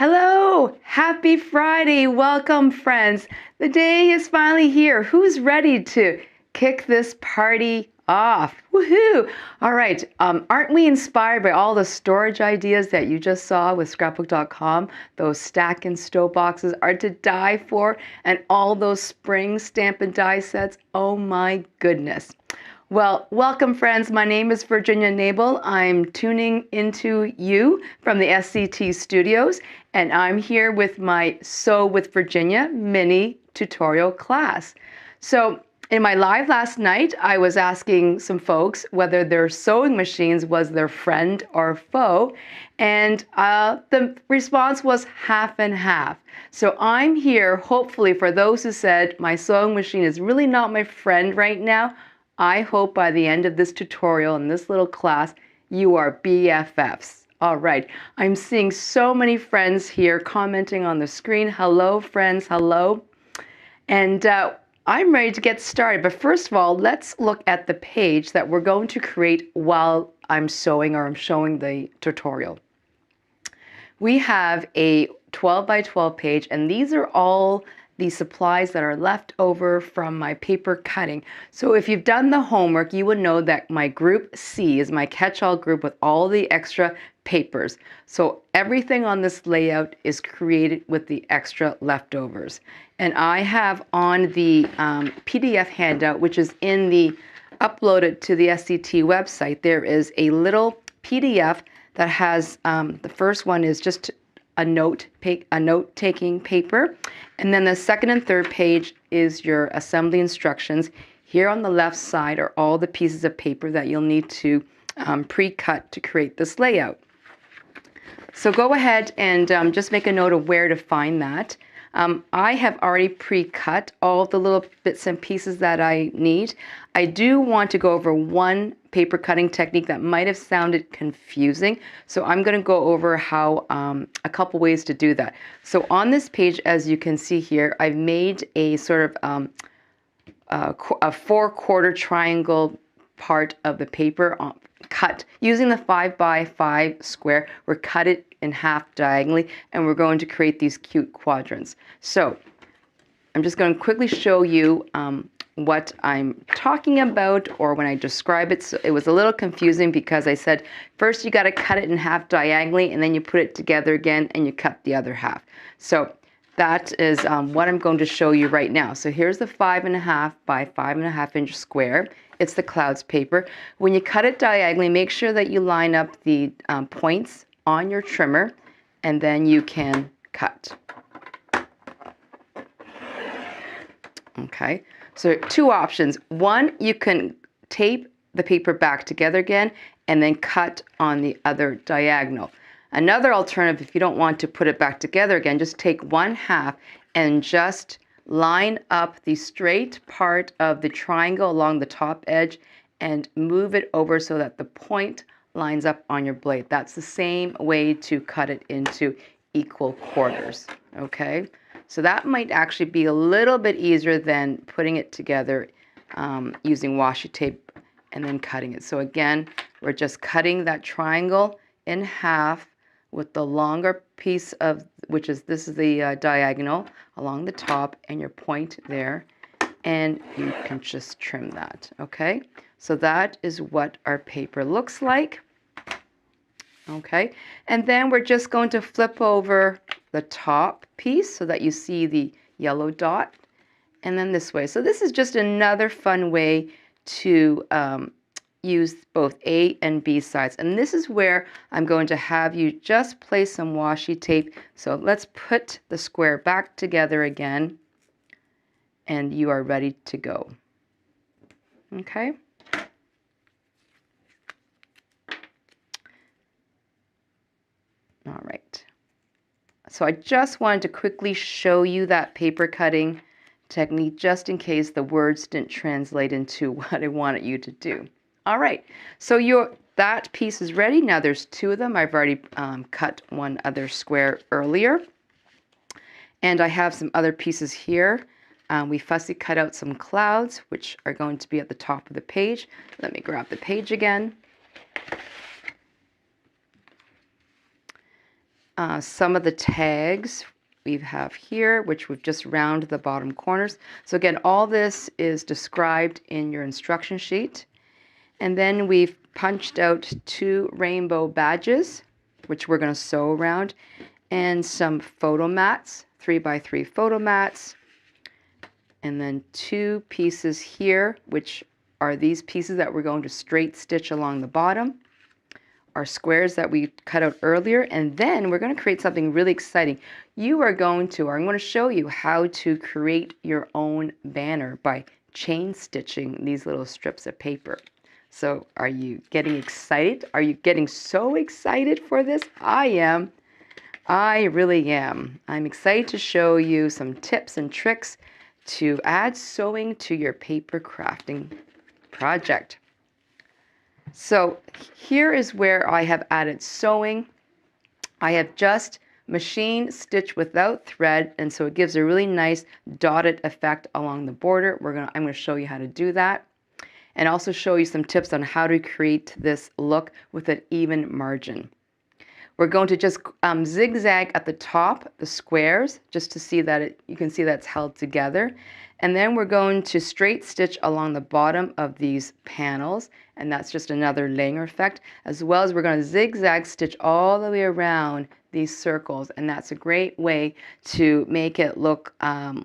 Hello, happy Friday. Welcome, friends. The day is finally here. Who's ready to kick this party off? Woohoo! All right, aren't we inspired by all the storage ideas that you just saw with scrapbook.com? Those stack and stow boxes are to die for, and all those spring stamp and die sets. Oh my goodness. Well, welcome, friends. My name is Virginia Nabel. I'm tuning into you from the SCT studios, and I'm here with my Sew with Virginia mini tutorial class. So in my live last night, I was asking some folks whether their sewing machines was their friend or foe, and the response was half and half. So I'm here, hopefully, for those who said my sewing machine is really not my friend right now. I hope by the end of this tutorial and this little class, you are BFFs. All right, I'm seeing so many friends here commenting on the screen. Hello, friends, hello. And I'm ready to get started. But first of all, let's look at the page that we're going to create while I'm sewing or I'm showing the tutorial. We have a 12 by 12 page, and these are all the supplies that are left over from my paper cutting. So if you've done the homework, you would know that my group C is my catch-all group with all the extra papers. So everything on this layout is created with the extra leftovers. And I have on the PDF handout, which is in the uploaded to the SCT website, there is a little PDF that has, the first one is just a note-taking paper, and then the second and third page is your assembly instructions. Here on the left side are all the pieces of paper that you'll need to pre-cut to create this layout. So go ahead and just make a note of where to find that. I have already pre-cut all the little bits and pieces that I need. I do want to go over one paper cutting technique that might have sounded confusing. So I'm going to go over how a couple ways to do that. So on this page, as you can see here, I've made a sort of a 4-quarter triangle part of the paper cut using the 5 by 5 square. We're cut it in half diagonally, and we're going to create these cute quadrants. So I'm just going to quickly show you what I'm talking about, or when I describe it. So it was a little confusing because I said first you got to cut it in half diagonally, and then you put it together again and you cut the other half. So that is what I'm going to show you right now. So here's the 5.5 by 5.5 inch square. It's the clouds paper. When you cut it diagonally, make sure that you line up the points on your trimmer, and then you can cut. Okay, so 2 options. One, you can tape the paper back together again and then cut on the other diagonal. Another alternative, if you don't want to put it back together again, just take 1/2 and just line up the straight part of the triangle along the top edge and move it over so that the point lines up on your blade. That's the same way to cut it into equal quarters, okay? So that might actually be a little bit easier than putting it together using washi tape and then cutting it. So again, we're just cutting that triangle in half with the longer piece of, which is, this is the diagonal along the top and your point there, and you can just trim that, okay? So that is what our paper looks like, okay? And then we're just going to flip over the top piece so that you see the yellow dot, and then this way. So this is just another fun way to use both A and B sides. And this is where I'm going to have you just place some washi tape. So let's put the square back together again, and you are ready to go. Okay? All right. So I just wanted to quickly show you that paper cutting technique just in case the words didn't translate into what I wanted you to do. All right, so that piece is ready. Now there's 2 of them. I've already cut one other square earlier. And I have some other pieces here. We fussy cut out some clouds, which are going to be at the top of the page. Let me grab the page again. some of the tags we have here, which we've just rounded the bottom corners. So again, all this is described in your instruction sheet. And then we've punched out 2 rainbow badges, which we're going to sew around, and some photo mats, 3x3 photo mats, and then 2 pieces here, which are these pieces that we're going to straight stitch along the bottom, our squares that we cut out earlier, and then we're going to create something really exciting. I'm going to show you how to create your own banner by chain stitching these little strips of paper. So are you getting excited? Are you getting so excited for this? I am. I really am. I'm excited to show you some tips and tricks to add sewing to your paper crafting project. So here is where I have added sewing. I have just machine stitch without thread, and so it gives a really nice dotted effect along the border. I'm going to show you how to do that, and also show you some tips on how to create this look with an even margin. We're going to just zigzag at the top, the squares, just to see that you can see that's held together. And then we're going to straight stitch along the bottom of these panels, and that's just another layering effect, as well as we're going to zigzag stitch all the way around these circles, and that's a great way to make it look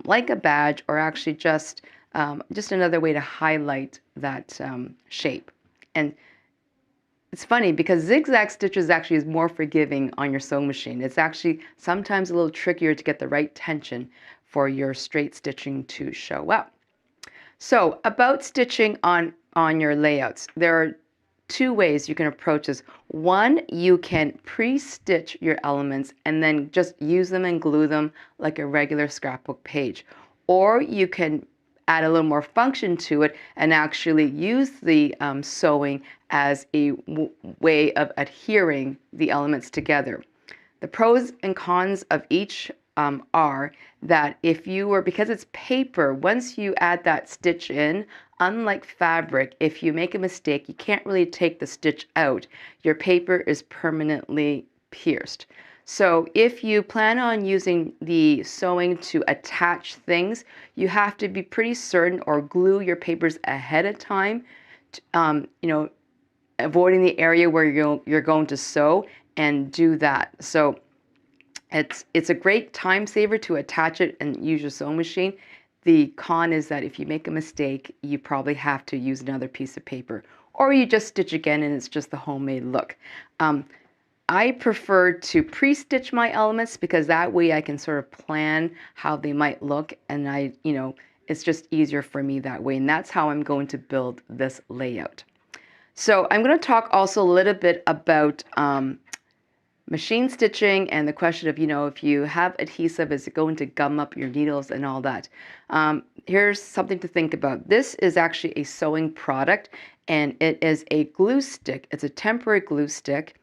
like a badge, or actually just another way to highlight that shape. And it's funny because zigzag stitches actually is more forgiving on your sewing machine. It's actually sometimes a little trickier to get the right tension for your straight stitching to show up. So about stitching on your layouts, there are 2 ways you can approach this. One, you can pre-stitch your elements and then just use them and glue them like a regular scrapbook page. Or you can add a little more function to it and actually use the sewing as a way of adhering the elements together. The pros and cons of each are that because it's paper, once you add that stitch in, unlike fabric, if you make a mistake, you can't really take the stitch out. Your paper is permanently pierced. So if you plan on using the sewing to attach things, you have to be pretty certain or glue your papers ahead of time, avoiding the area where you're going to sew, and do that. So it's a great time saver to attach it and use your sewing machine. The con is that if you make a mistake, you probably have to use another piece of paper, or you just stitch again and it's just the homemade look. I prefer to pre-stitch my elements because that way I can sort of plan how they might look, and it's just easier for me that way, and that's how I'm going to build this layout. So I'm going to talk also a little bit about machine stitching and the question of, if you have adhesive, is it going to gum up your needles and all that? Here's something to think about. This is actually a sewing product, and it is a glue stick. It's a temporary glue stick.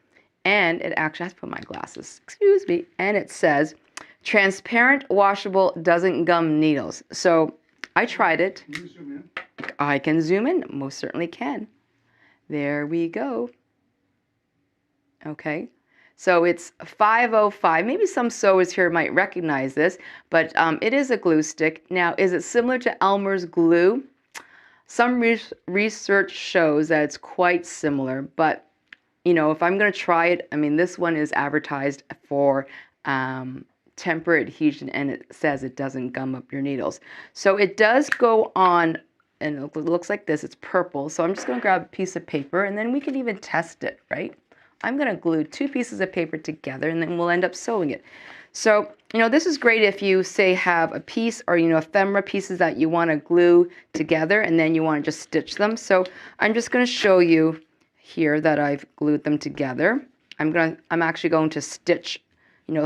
And it actually, I have to put my glasses, excuse me, and it says, transparent, washable, doesn't gum needles. So I tried it. Can you zoom in? I can zoom in, most certainly can. There we go. Okay, so it's 505. Maybe some sewers here might recognize this, but it is a glue stick. Now, is it similar to Elmer's glue? Some research shows that it's quite similar, but if I'm going to try it, this one is advertised for temporary adhesion, and it says it doesn't gum up your needles. So it does go on, and it looks like this. It's purple. So I'm just going to grab a piece of paper, and then we can even test it, right? I'm going to glue 2 pieces of paper together, and then we'll end up sewing it. So, this is great if you, say, have a piece or, ephemera pieces that you want to glue together, and then you want to just stitch them. So I'm just going to show you here that I've glued them together. I'm actually going to stitch,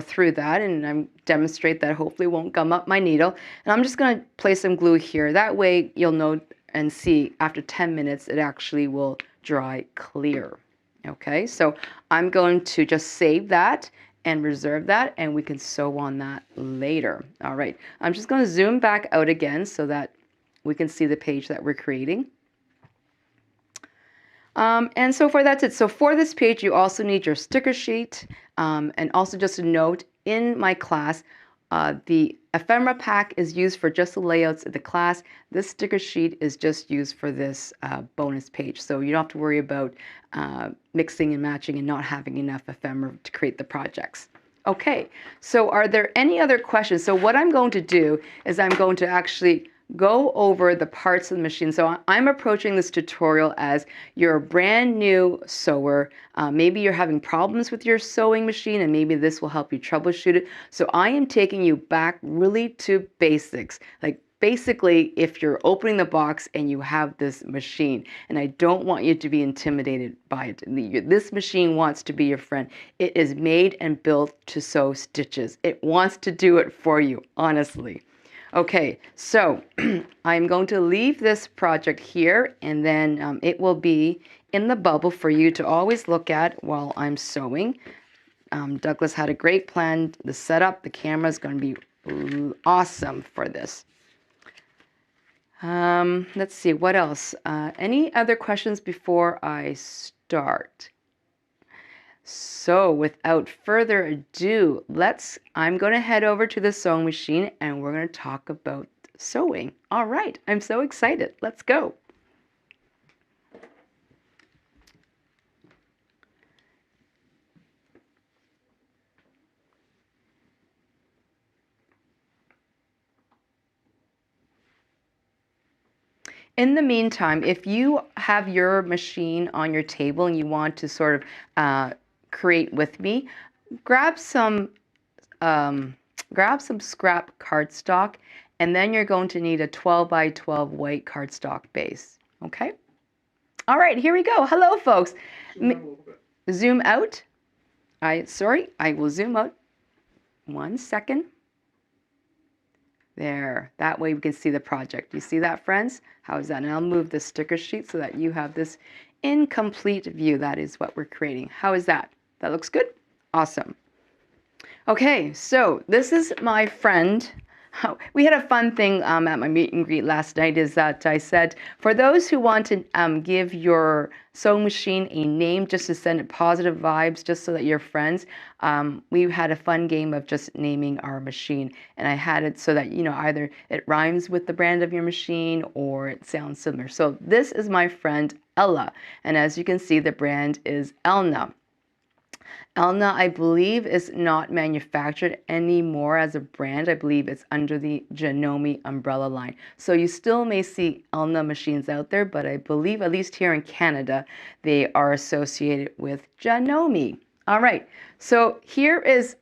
through that, and I'm demonstrate that hopefully won't gum up my needle. And I'm just going to place some glue here. That way you'll know and see after 10 minutes it actually will dry clear. Okay, so I'm going to just save that and reserve that, and we can sew on that later. All right, I'm just going to zoom back out again so that we can see the page that we're creating. And so far, that's it. So for this page, you also need your sticker sheet. And also just a note, in my class, the ephemera pack is used for just the layouts of the class. This sticker sheet is just used for this bonus page. So you don't have to worry about mixing and matching and not having enough ephemera to create the projects. Okay, so are there any other questions? So what I'm going to do is I'm going to actually go over the parts of the machine. So I'm approaching this tutorial as you're a brand new sewer. Maybe you're having problems with your sewing machine and maybe this will help you troubleshoot it. So I am taking you back really to basics. Like basically, if you're opening the box and you have this machine, and I don't want you to be intimidated by it. This machine wants to be your friend. It is made and built to sew stitches. It wants to do it for you, honestly. Okay, so I'm going to leave this project here and then it will be in the bubble for you to always look at while I'm sewing. Douglas had a great plan. The setup, the camera is going to be awesome for this. Let's see, what else? Any other questions before I start? So without further ado, I'm going to head over to the sewing machine and we're going to talk about sewing. All right, I'm so excited. Let's go. In the meantime, if you have your machine on your table and you want to sort of create with me, grab some scrap cardstock, and then you're going to need a 12 by 12 white cardstock base. Okay? All right, here we go. Hello, folks. Zoom out. Sorry, I will zoom out. 1 second. There, that way we can see the project. You see that, friends? How is that? And I'll move the sticker sheet so that you have this incomplete view. That is what we're creating. How is that? That looks good? Awesome. Okay, so this is my friend. We had a fun thing at my meet and greet last night is that I said, for those who want to give your sewing machine a name just to send it positive vibes, just so that you're friends, we had a fun game of just naming our machine. And I had it so that, you know, either it rhymes with the brand of your machine or it sounds similar. So this is my friend Ella. And as you can see, the brand is Elna. Elna, I believe, is not manufactured anymore as a brand. I believe it's under the Janome umbrella line. So you still may see Elna machines out there, but I believe, at least here in Canada, they are associated with Janome. All right, so here is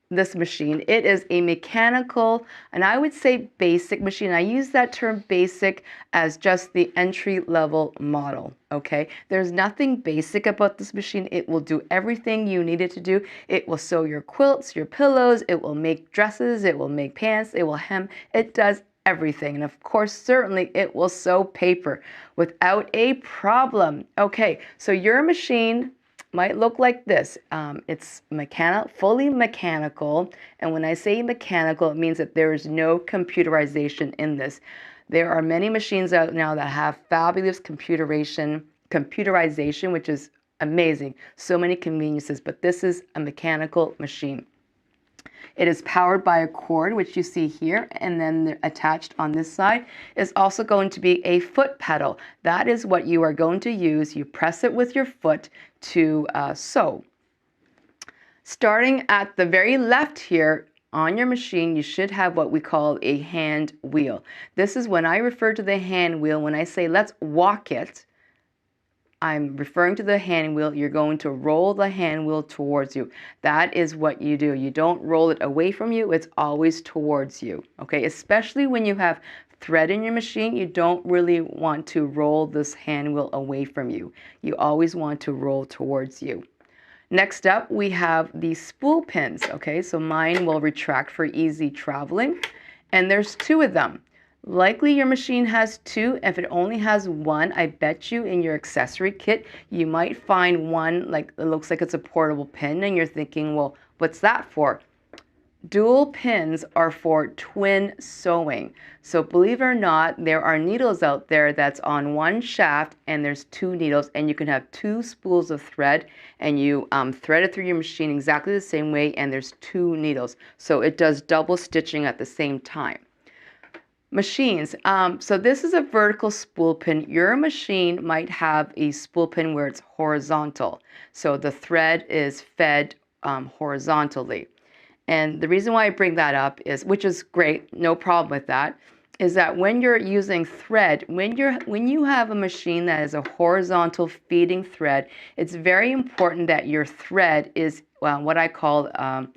this machine. It is a mechanical, and I would say basic machine. I use that term basic as just the entry-level model, okay? There's nothing basic about this machine. It will do everything you need it to do. It will sew your quilts, your pillows, it will make dresses, it will make pants, it will hem. It does everything. And of course, certainly it will sew paper without a problem. Okay, so your machine might look like this. It's fully mechanical, and when I say mechanical, it means that there is no computerization in this. There are many machines out now that have fabulous computerization, which is amazing. So many conveniences, but this is a mechanical machine. It is powered by a cord, which you see here, and then attached on this side is also going to be a foot pedal. That is what you are going to use. You press it with your foot to sew. Starting at the very left here on your machine, you should have what we call a hand wheel. This is when I refer to the hand wheel. When I say let's walk it, I'm referring to the hand wheel. You're going to roll the hand wheel towards you. That is what you do. You don't roll it away from you. It's always towards you. Okay, especially when you have thread in your machine, you don't really want to roll this hand wheel away from you. You always want to roll towards you. Next up, we have the spool pins. Okay, so mine will retract for easy traveling, and there's 2 of them. Likely your machine has 2. If it only has 1, I bet you in your accessory kit, you might find one like it looks like it's a portable pin and you're thinking, well, what's that for? Dual pins are for twin sewing. So believe it or not, there are needles out there that's on one shaft and there's two needles, and you can have two spools of thread and you thread it through your machine exactly the same way, and there's two needles. So it does double stitching at the same time. Machines. So this is a vertical spool pin. Your machine might have a spool pin where it's horizontal. So the thread is fed horizontally. And the reason why I bring that up is, which is great, no problem with that, is that when you're using thread, when you have a machine that is a horizontal feeding thread, it's very important that your thread is what I call a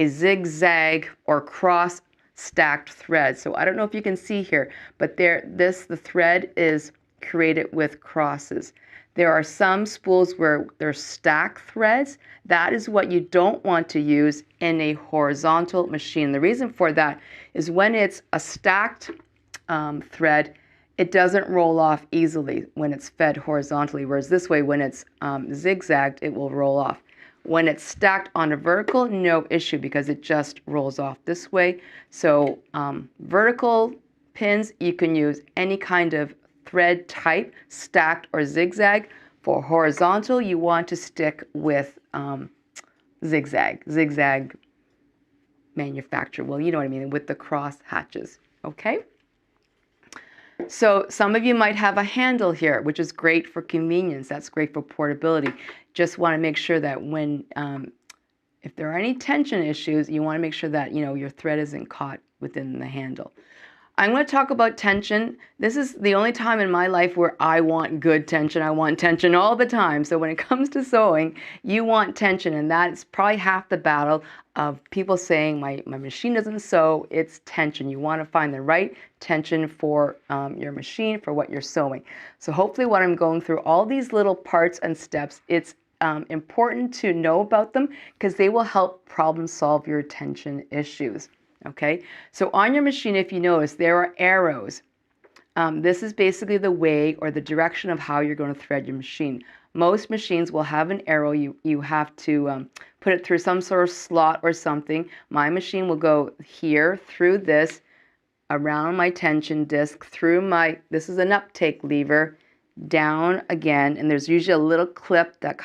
zigzag or cross stacked thread. So I don't know if you can see here, but the thread is created with crosses. There are some spools where they're stacked threads. That is what you don't want to use in a horizontal machine. The reason for that is when it's a stacked thread, it doesn't roll off easily when it's fed horizontally, whereas this way, when it's zigzagged, it will roll off. When it's stacked on a vertical, no issue because it just rolls off this way. So vertical pins, you can use any kind of thread type, stacked or zigzag. For horizontal, you want to stick with zigzag manufacture. Well, you know what I mean, with the cross hatches, okay? So some of you might have a handle here, which is great for convenience. That's great for portability. Just want to make sure that when, if there are any tension issues, you want to make sure that, your thread isn't caught within the handle. I'm going to talk about tension. This is the only time in my life where I want good tension. I want tension all the time. So when it comes to sewing, you want tension, and that's probably half the battle of people saying my machine doesn't sew. It's tension. You want to find the right tension for your machine, for what you're sewing. So hopefully what I'm going through, all these little parts and steps, it's important to know about them because they will help problem solve your tension issues. Okay, so on your machine, if you notice, there are arrows. This is basically the way or the direction of how you're going to thread your machine. Most machines will have an arrow. You have to put it through some sort of slot or something. My machine will go here through this, around my tension disc, through this is an uptake lever, down again, and there's usually a little clip that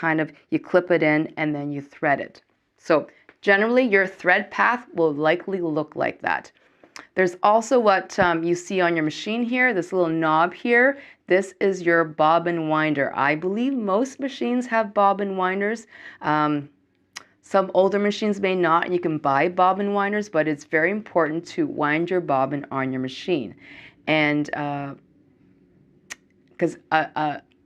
you clip it in and then you thread it. So generally, your thread path will likely look like that. There's also what you see on your machine here, this little knob here. This is your bobbin winder. I believe most machines have bobbin winders. Some older machines may not, and you can buy bobbin winders, but it's very important to wind your bobbin on your machine. And because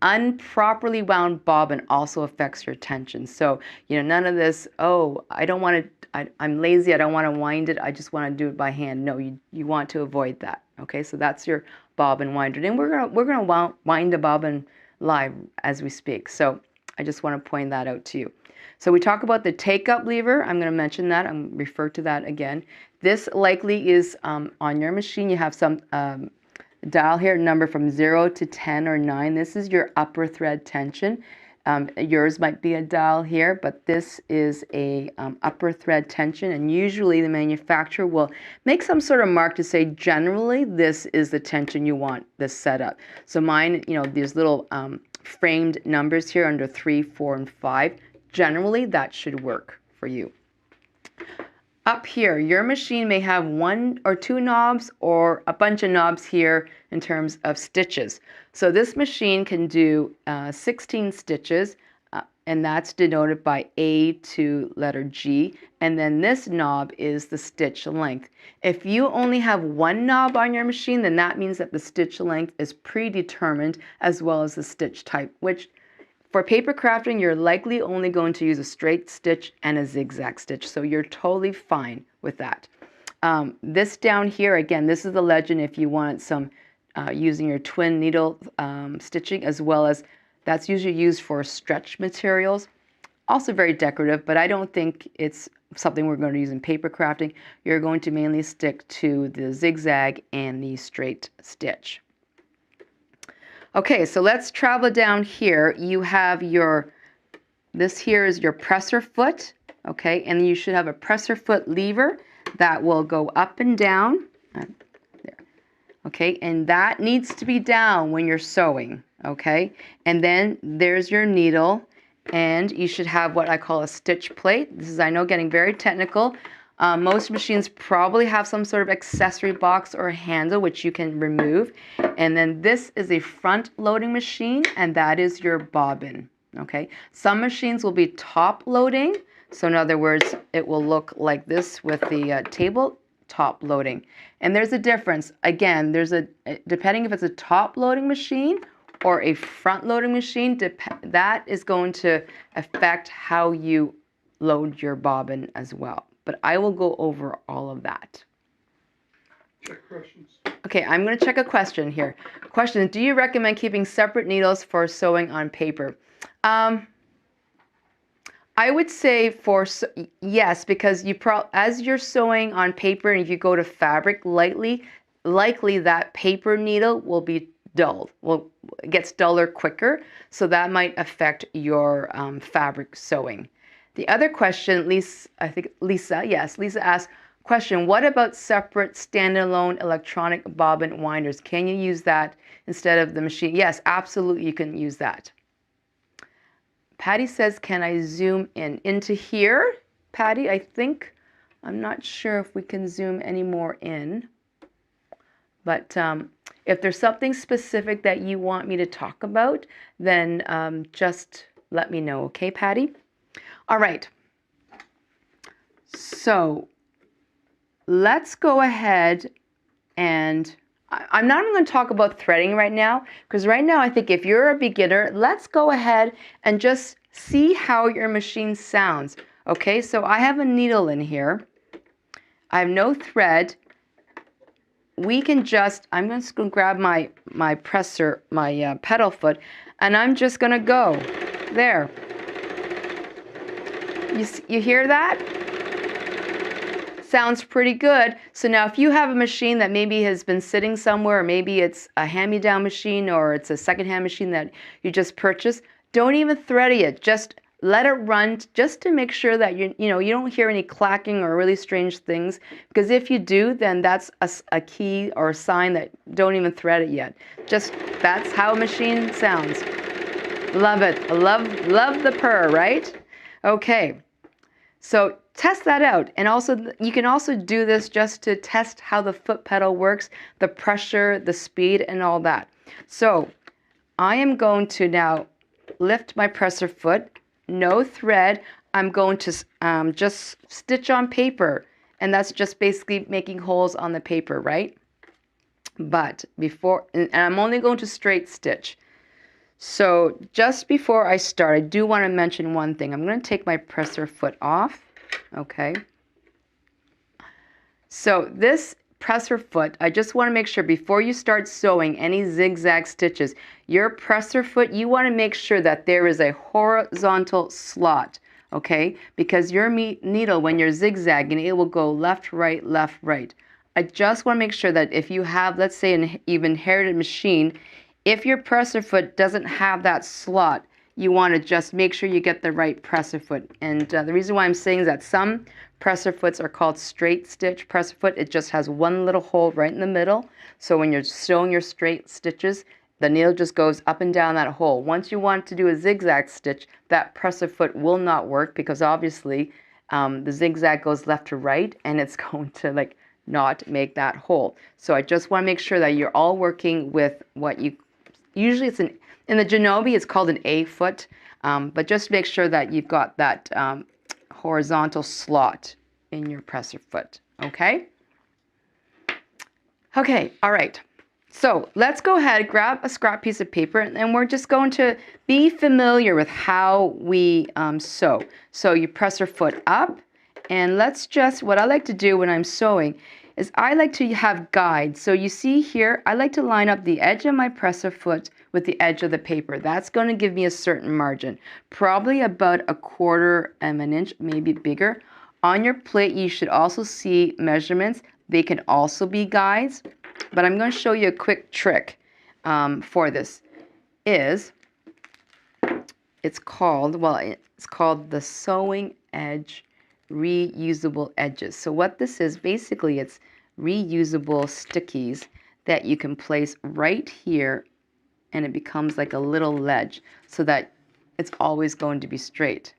unproperly wound bobbin also affects your tension. So, none of this, oh, I don't want to, I'm lazy, I don't want to wind it, I just want to do it by hand. No, you want to avoid that. Okay, so that's your bobbin winder. And we're gonna wind the bobbin live as we speak. So I just want to point that out to you. So we talk about the take-up lever. I'm going to mention that. I'm refer to that again. This likely is on your machine. You have some dial here, number from 0 to 10 or 9. This is your upper thread tension. Yours might be a dial here, but this is a upper thread tension, and usually the manufacturer will make some sort of mark to say generally this is the tension you want this setup. So mine, these little framed numbers here under 3, 4, and 5, generally that should work for you. Up here, your machine may have 1 or 2 knobs or a bunch of knobs here in terms of stitches. So this machine can do 16 stitches, and that's denoted by A to letter G. And then this knob is the stitch length. If you only have 1 knob on your machine, then that means that the stitch length is predetermined as well as the stitch type, which for paper crafting, you're likely only going to use a straight stitch and a zigzag stitch, so you're totally fine with that. This down here, again, this is the legend if you want some using your twin needle stitching, as well as that's usually used for stretch materials. Also very decorative, but I don't think it's something we're going to use in paper crafting. You're going to mainly stick to the zigzag and the straight stitch. Okay, so let's travel down here. You have this here is your presser foot, okay, and you should have a presser foot lever that will go up and down. There. Okay, and that needs to be down when you're sewing. Okay, and then there's your needle, and you should have what I call a stitch plate. This is, I know, getting very technical. Most machines probably have some sort of accessory box or handle which you can remove. And then this is a front loading machine, and that is your bobbin. Okay, some machines will be top loading. So in other words, it will look like this with the table top loading. And there's a difference. Again, depending if it's a top loading machine or a front loading machine, that is going to affect how you load your bobbin as well. But I will go over all of that. Check questions. Okay, I'm going to check a question here. Question, do you recommend keeping separate needles for sewing on paper? I would say yes, because as you're sewing on paper, and if you go to fabric likely that paper needle will be dulled. It gets duller quicker, so that might affect your fabric sewing. The other question, Lisa asked, question, what about separate standalone electronic bobbin winders? Can you use that instead of the machine? Yes, absolutely, you can use that. Patty says, can I zoom into here? Patty, I'm not sure if we can zoom any more in. But if there's something specific that you want me to talk about, then just let me know, okay, Patty? All right. So let's go ahead and I'm not even going to talk about threading right now, because right now I think if you're a beginner, let's go ahead and just see how your machine sounds. Okay, so I have a needle in here. I have no thread. I'm just going to grab my presser, my pedal foot, and I'm just going to go there. You hear that? Sounds pretty good. So now if you have a machine that maybe has been sitting somewhere, or maybe it's a hand-me-down machine, or it's a secondhand machine that you just purchased, don't even thread it. Just let it run, just to make sure that you don't hear any clacking or really strange things. Because if you do, then that's a key or a sign that don't even thread it yet. That's how a machine sounds. Love it. Love the purr, right? Okay. So test that out, and also you can also do this just to test how the foot pedal works, the pressure, the speed, and all that. So I am going to now lift my presser foot, no thread. I'm going to just stitch on paper, and that's just basically making holes on the paper, right? But and I'm only going to straight stitch. So just before I start, I do want to mention one thing. I'm going to take my presser foot off. Okay. So this presser foot, I just want to make sure before you start sewing any zigzag stitches, your presser foot, you want to make sure that there is a horizontal slot. Okay, because your needle, when you're zigzagging, it will go left, right, left, right. I just want to make sure that if you have, let's say, you've inherited machine, if your presser foot doesn't have that slot, you want to just make sure you get the right presser foot. And the reason why I'm saying is that some presser foots are called straight stitch presser foot. It just has one little hole right in the middle. So when you're sewing your straight stitches, the needle just goes up and down that hole. Once you want to do a zigzag stitch, that presser foot will not work, because obviously the zigzag goes left to right, and it's going to not make that hole. So I just want to make sure that you're all working with what you usually in the Genobi, it's called an A foot, but just make sure that you've got that horizontal slot in your presser foot, okay? Okay, all right. So let's go ahead, grab a scrap piece of paper, and we're just going to be familiar with how we sew. So you press your foot up, and what I like to do when I'm sewing is I like to have guides. So you see here, I like to line up the edge of my presser foot with the edge of the paper. That's going to give me a certain margin, probably about 1/4 of an inch, maybe bigger. On your plate, you should also see measurements. They can also be guides, but I'm going to show you a quick trick for this. It's called the sewing edge reusable edges. So what this is, basically it's reusable stickies that you can place right here, and it becomes like a little ledge so that it's always going to be straight,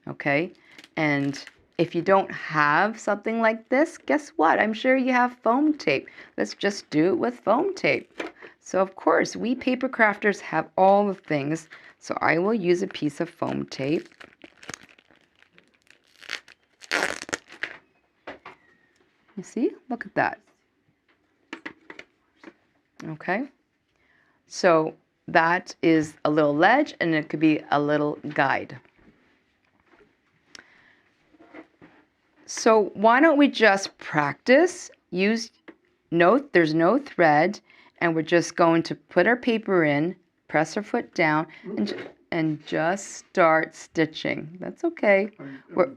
okay? And if you don't have something like this, guess what? I'm sure you have foam tape. Let's just do it with foam tape. So of course, we paper crafters have all the things. So I will use a piece of foam tape. You see? Look at that. Okay. So that is a little ledge, and it could be a little guide. So why don't we just practice? There's no thread, and we're just going to put our paper in, press our foot down, and just start stitching. That's okay. I'm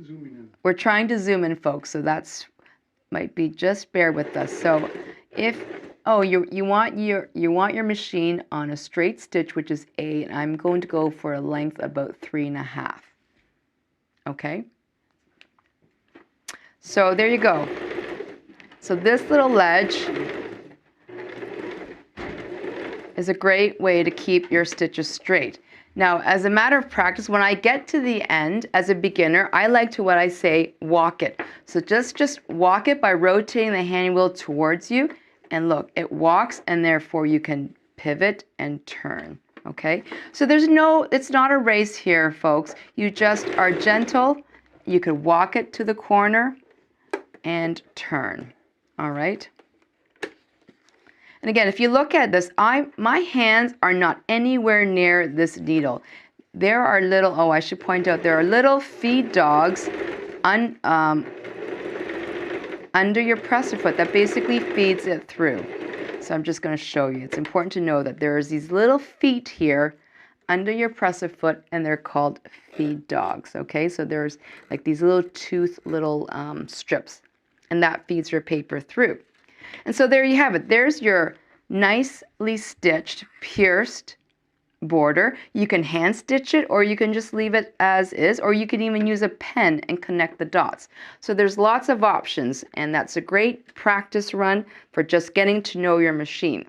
zooming in. We're trying to zoom in, folks, so that's might be, just bear with us. So if you want your machine on a straight stitch, which is 8, and I'm going to go for a length about 3.5. Okay. So there you go. So this little ledge is a great way to keep your stitches straight. Now, as a matter of practice, when I get to the end, as a beginner, I like to, what I say, walk it. So just walk it by rotating the hand wheel towards you, and look, it walks, and therefore you can pivot and turn, okay? So it's not a race here, folks. You just are gentle. You could walk it to the corner and turn, all right? And again, if you look at this, my hands are not anywhere near this needle. There are little, I should point out, there are little feed dogs under your presser foot that basically feeds it through. So I'm just going to show you. It's important to know that there's these little feet here under your presser foot, and they're called feed dogs, okay? So there's like these little little strips, and that feeds your paper through. And so there you have it. There's your nicely stitched, pierced border. You can hand stitch it, or you can just leave it as is, or you can even use a pen and connect the dots. So there's lots of options, and that's a great practice run for just getting to know your machine.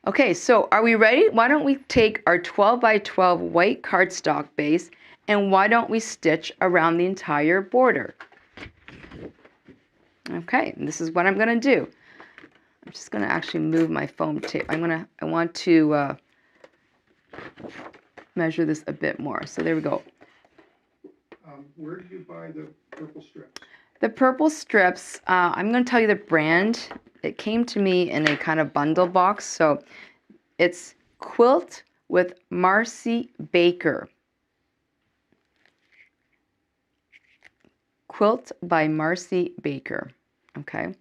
Okay, so are we ready? Why don't we take our 12 by 12 white cardstock base, and why don't we stitch around the entire border? Okay, and this is what I'm going to do. I'm just going to actually move my foam tape. I want to measure this a bit more. So there we go. Where do you buy the purple strips? The purple strips, I'm going to tell you the brand. It came to me in a kind of bundle box. So it's Quilt with Marcy Baker. Quilt by Marcy Baker. Okay,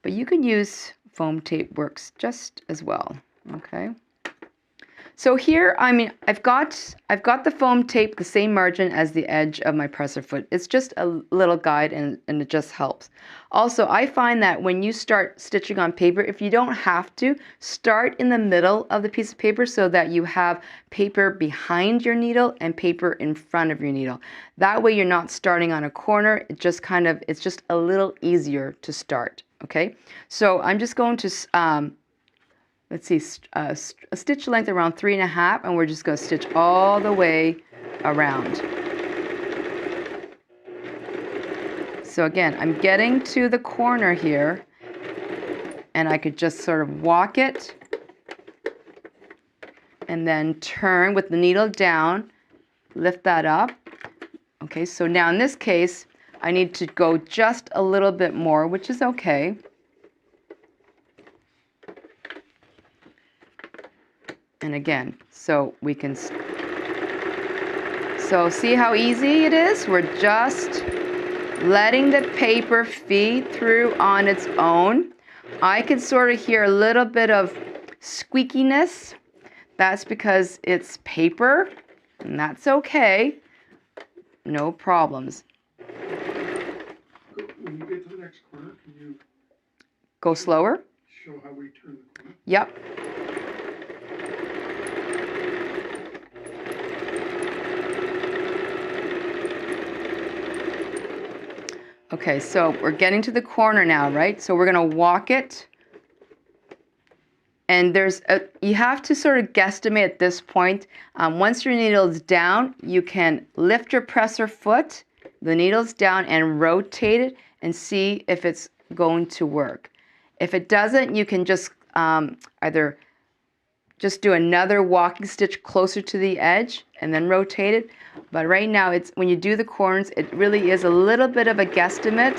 but you can use foam tape, works just as well. Okay, so here, I've got the foam tape the same margin as the edge of my presser foot. It's just a little guide, and it just helps. Also, I find that when you start stitching on paper, if you don't have to, start in the middle of the piece of paper so that you have paper behind your needle and paper in front of your needle. That way you're not starting on a corner. It's just a little easier to start, okay? So I'm just going to, let's see, a stitch length around 3.5, and we're just going to stitch all the way around. So again, I'm getting to the corner here, and I could just sort of walk it and then turn with the needle down, lift that up. Okay, so now in this case, I need to go just a little bit more, which is okay. And again, so we can, so see how easy it is? We're just letting the paper feed through on its own. I can sort of hear a little bit of squeakiness. That's because it's paper, and that's okay. No problems. When you get to the next corner, can you go slower? Show how we turn the corner? Yep. Okay, so we're getting to the corner now, right? So we're going to walk it. And you have to sort of guesstimate at this point. Once your needle is down, you can lift your presser foot, the needle's down, and rotate it and see if it's going to work. If it doesn't, you can just either just do another walking stitch closer to the edge and then rotate it. But right now, it's when you do the corners, it really is a little bit of a guesstimate.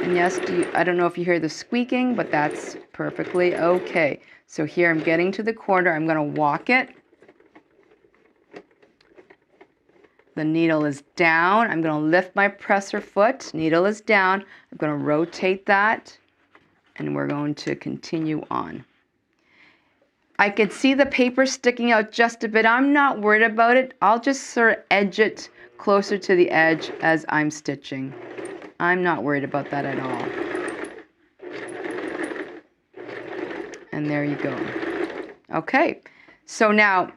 And yes, I don't know if you hear the squeaking, but that's perfectly okay. So here I'm getting to the corner. I'm going to walk it. The needle is down. I'm going to lift my presser foot. Needle is down. I'm going to rotate that, and we're going to continue on. I could see the paper sticking out just a bit. I'm not worried about it. I'll just sort of edge it closer to the edge as I'm stitching. I'm not worried about that at all. And there you go. Okay, so now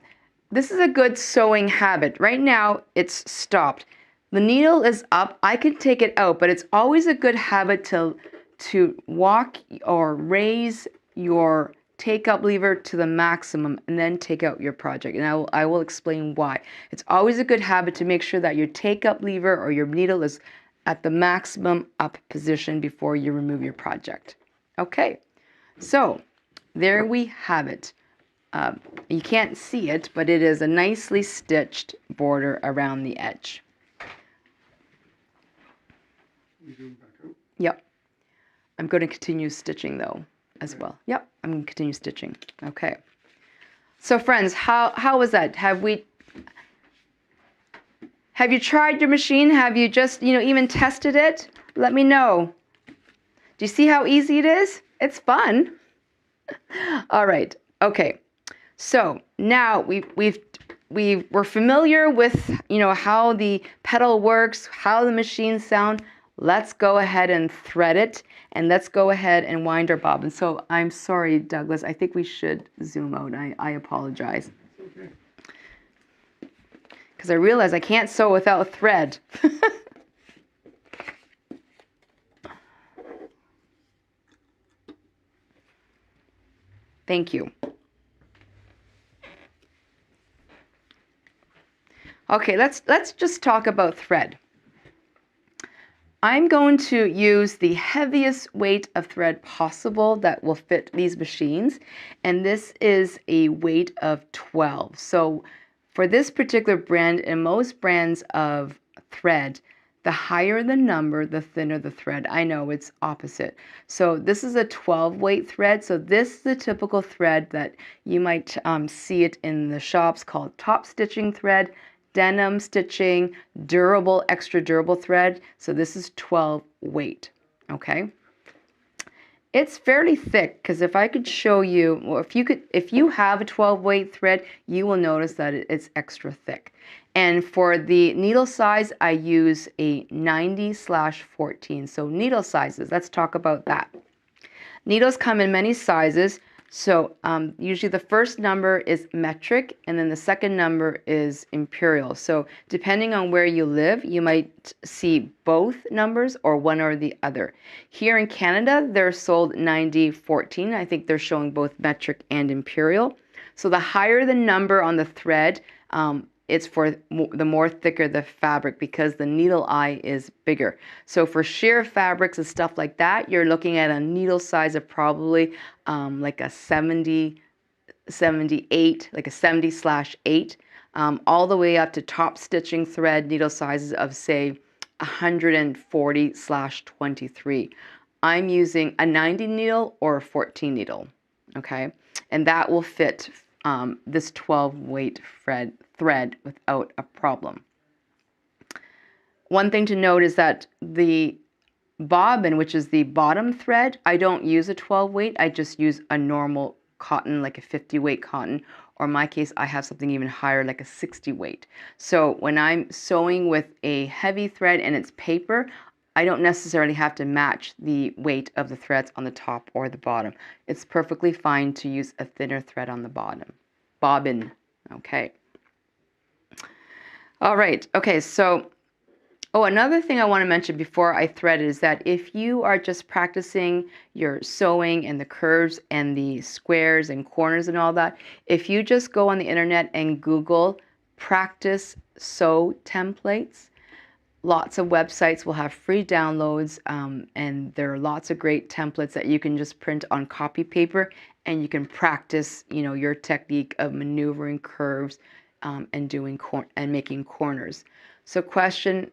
this is a good sewing habit. Right now it's stopped. The needle is up. I can take it out, but it's always a good habit to walk or raise your take-up lever to the maximum and then take out your project. And I will explain why. It's always a good habit to make sure that your take-up lever or your needle is at the maximum up position before you remove your project. Okay, so there we have it. You can't see it, but it is a nicely stitched border around the edge. Yep. I'm going to continue stitching though as well. Yep, I'm going to continue stitching. Okay. So friends, how was that? Have you tried your machine? Have you just, even tested it? Let me know. Do you see how easy it is? It's fun. All right. Okay. So now we're familiar with, how the pedal works, how the machines sound. Let's go ahead and thread it, and let's go ahead and wind our bobbin. So I'm sorry, Douglas. I think we should zoom out. I apologize. Because I realize I can't sew without thread. Thank you. Okay, let's just talk about thread. I'm going to use the heaviest weight of thread possible that will fit these machines, and this is a weight of 12. So for this particular brand and most brands of thread, the higher the number, the thinner the thread. I know it's opposite. So this is a 12 weight thread. So this is the typical thread that you might see it in the shops called top stitching thread, denim stitching, durable, extra durable thread. So this is 12 weight, okay? It's fairly thick because if I could show you, or if you have a 12 weight thread, you will notice that it's extra thick. And for the needle size, I use a 90/14. So needle sizes, let's talk about that. Needles come in many sizes. So usually the first number is metric and then the second number is imperial. So depending on where you live, you might see both numbers or one or the other. Here in Canada, they're sold 90/14. I think they're showing both metric and imperial. So the higher the number on the thread, it's for the more thicker the fabric because the needle eye is bigger. So for sheer fabrics and stuff like that, you're looking at a needle size of probably like a 78, like a 70/8, all the way up to top stitching thread needle sizes of say 140/23. I'm using a 90 needle or a 14 needle, okay? And that will fit this 12 weight thread without a problem. One thing to note is that the bobbin, which is the bottom thread, I don't use a 12 weight. I just use a normal cotton, like a 50 weight cotton, or in my case, I have something even higher, like a 60 weight. So when I'm sewing with a heavy thread and it's paper, I don't necessarily have to match the weight of the threads on the top or the bottom. It's perfectly fine to use a thinner thread on the bottom. Bobbin, okay. All right. Okay. So, oh, another thing I want to mention before I thread is that if you are just practicing your sewing and the curves and the squares and corners and all that, if you just go on the internet and Google practice sew templates, lots of websites will have free downloads, and there are lots of great templates that you can just print on copy paper, and you can practice, your technique of maneuvering curves, and and making corners. So, question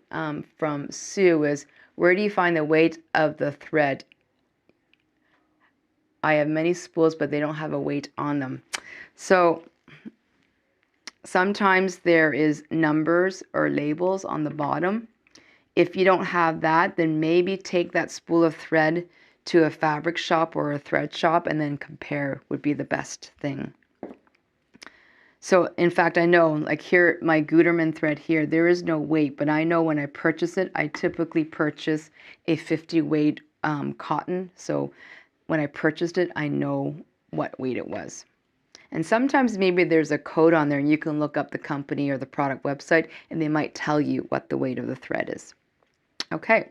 from Sue is, where do you find the weight of the thread? I have many spools, but they don't have a weight on them. So sometimes there is numbers or labels on the bottom. If you don't have that, then maybe take that spool of thread to a fabric shop or a thread shop and then compare would be the best thing. So in fact, I know, like here, my Gutermann thread here, there is no weight, but I know when I purchase it, I typically purchase a 50 weight cotton. So when I purchased it, I know what weight it was. And sometimes maybe there's a code on there and you can look up the company or the product website and they might tell you what the weight of the thread is. Okay.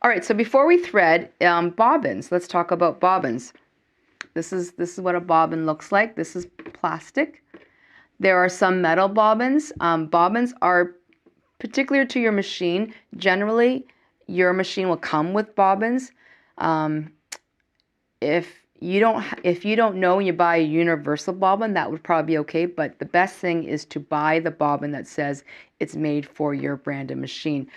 All right, so before we thread, bobbins. Let's talk about bobbins. This is what a bobbin looks like. This is plastic. There are some metal bobbins. Bobbins are particular to your machine. Generally, your machine will come with bobbins. If you don't know and you buy a universal bobbin, that would probably be okay. But the best thing is to buy the bobbin that says it's made for your brand of machine.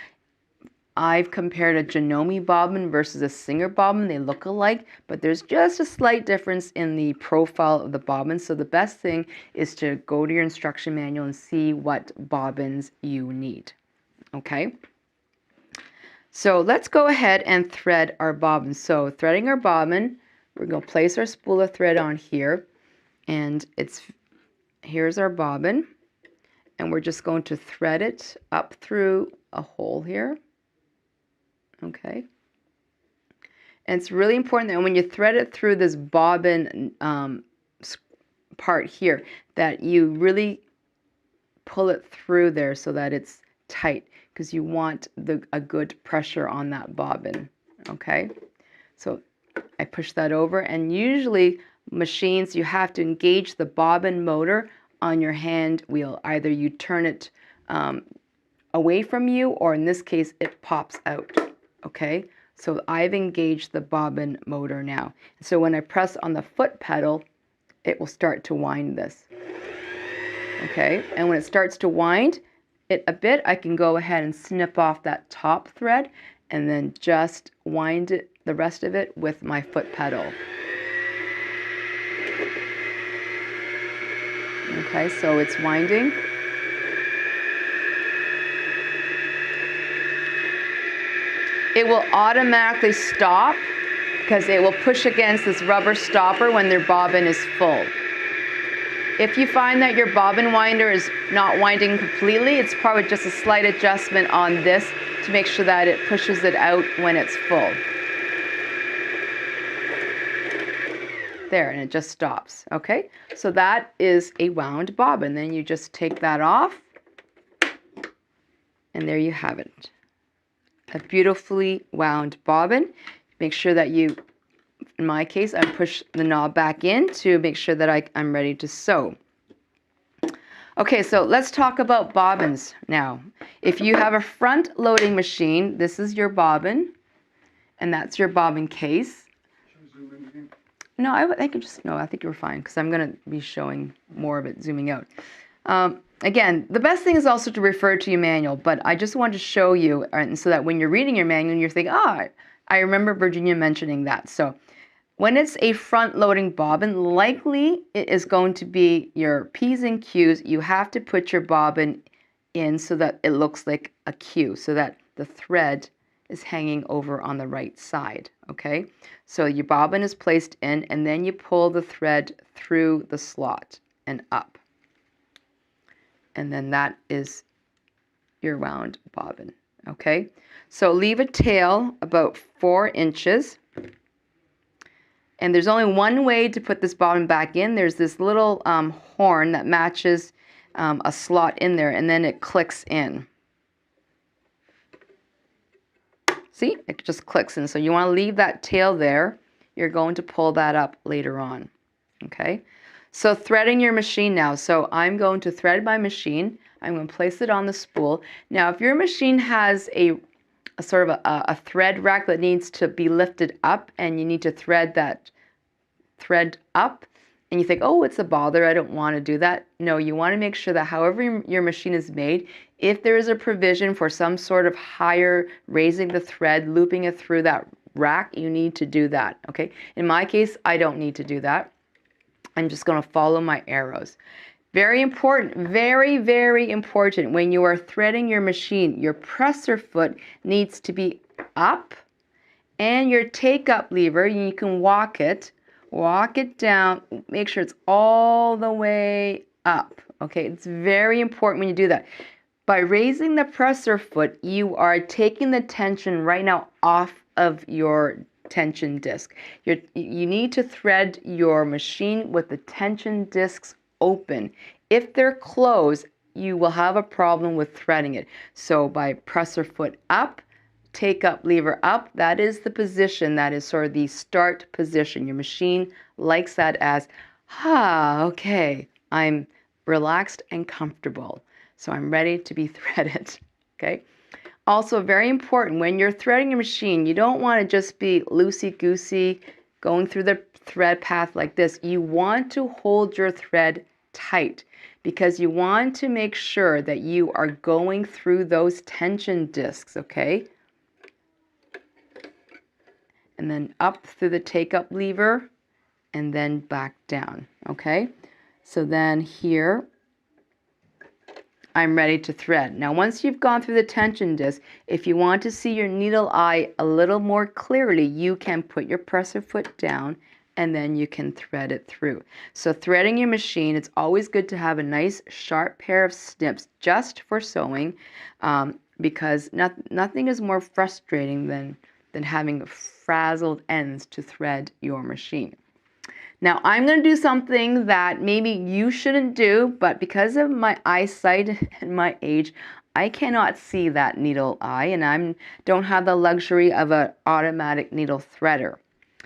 I've compared a Janome bobbin versus a Singer bobbin. They look alike, but there's just a slight difference in the profile of the bobbin. So the best thing is to go to your instruction manual and see what bobbins you need. Okay? So let's go ahead and thread our bobbin. So threading our bobbin, we're going to place our spool of thread on here, and here's our bobbin, and we're just going to thread it up through a hole here. Okay. And it's really important that when you thread it through this bobbin part here, that you really pull it through there so that it's tight, because you want a good pressure on that bobbin. Okay. So I push that over, and usually machines, you have to engage the bobbin motor on your hand wheel. Either you turn it away from you, or in this case, it pops out. Okay, so I've engaged the bobbin motor now. So when I press on the foot pedal, it will start to wind this. Okay, and when it starts to wind it a bit, I can go ahead and snip off that top thread and then just wind it, the rest of it, with my foot pedal. Okay, so it's winding. It will automatically stop because it will push against this rubber stopper when their bobbin is full. If you find that your bobbin winder is not winding completely, it's probably just a slight adjustment on this to make sure that it pushes it out when it's full. There, and it just stops. Okay, so that is a wound bobbin. Then you just take that off, and there you have it. A beautifully wound bobbin. Make sure that you, in my case, I push the knob back in to make sure that I'm ready to sew. Okay, so let's talk about bobbins now. If you have a front loading machine, this is your bobbin, and that's your bobbin case. No, I think you're fine, because I'm going to be showing more of it zooming out. Again, the best thing is also to refer to your manual, but I just wanted to show you, and so that when you're reading your manual, you're thinking, I remember Virginia mentioning that. So when it's a front-loading bobbin, likely it is going to be your P's and Q's. You have to put your bobbin in so that it looks like a Q, so that the thread is hanging over on the right side, okay? So your bobbin is placed in, and then you pull the thread through the slot and up. And then that is your wound bobbin, okay? So leave a tail about 4 inches. And there's only one way to put this bobbin back in. There's this little horn that matches a slot in there, and then it clicks in. See, it just clicks in. So you want to leave that tail there. You're going to pull that up later on. Okay, so threading your machine now. So I'm going to thread my machine. I'm going to place it on the spool. Now, if your machine has a sort of a thread rack that needs to be lifted up, and you need to thread that thread up, and you think, oh, it's a bother, I don't want to do that. No, you want to make sure that however your machine is made, if there is a provision for some sort of higher, raising the thread, looping it through that rack, you need to do that, okay? In my case, I don't need to do that. I'm just going to follow my arrows. Very important, very, very important. When you are threading your machine, your presser foot needs to be up, and your take-up lever, you can walk it down, make sure it's all the way up. Okay, it's very important when you do that. By raising the presser foot, you are taking the tension right now off of your tension disc. You need to thread your machine with the tension discs open. If they're closed, you will have a problem with threading it. So by presser foot up, take up lever up, that is the position, that is sort of the start position. Your machine likes that as, okay, I'm relaxed and comfortable. So I'm ready to be threaded, okay? Also very important, when you're threading your machine, you don't want to just be loosey-goosey going through the thread path like this. You want to hold your thread tight because you want to make sure that you are going through those tension discs, okay? And then up through the take-up lever and then back down, okay? So then here, I'm ready to thread. Now, once you've gone through the tension disc, if you want to see your needle eye a little more clearly, you can put your presser foot down and then you can thread it through. So threading your machine, it's always good to have a nice sharp pair of snips just for sewing, because nothing is more frustrating than having frazzled ends to thread your machine. Now I'm going to do something that maybe you shouldn't do, but because of my eyesight and my age, I cannot see that needle eye, and I don't have the luxury of an automatic needle threader.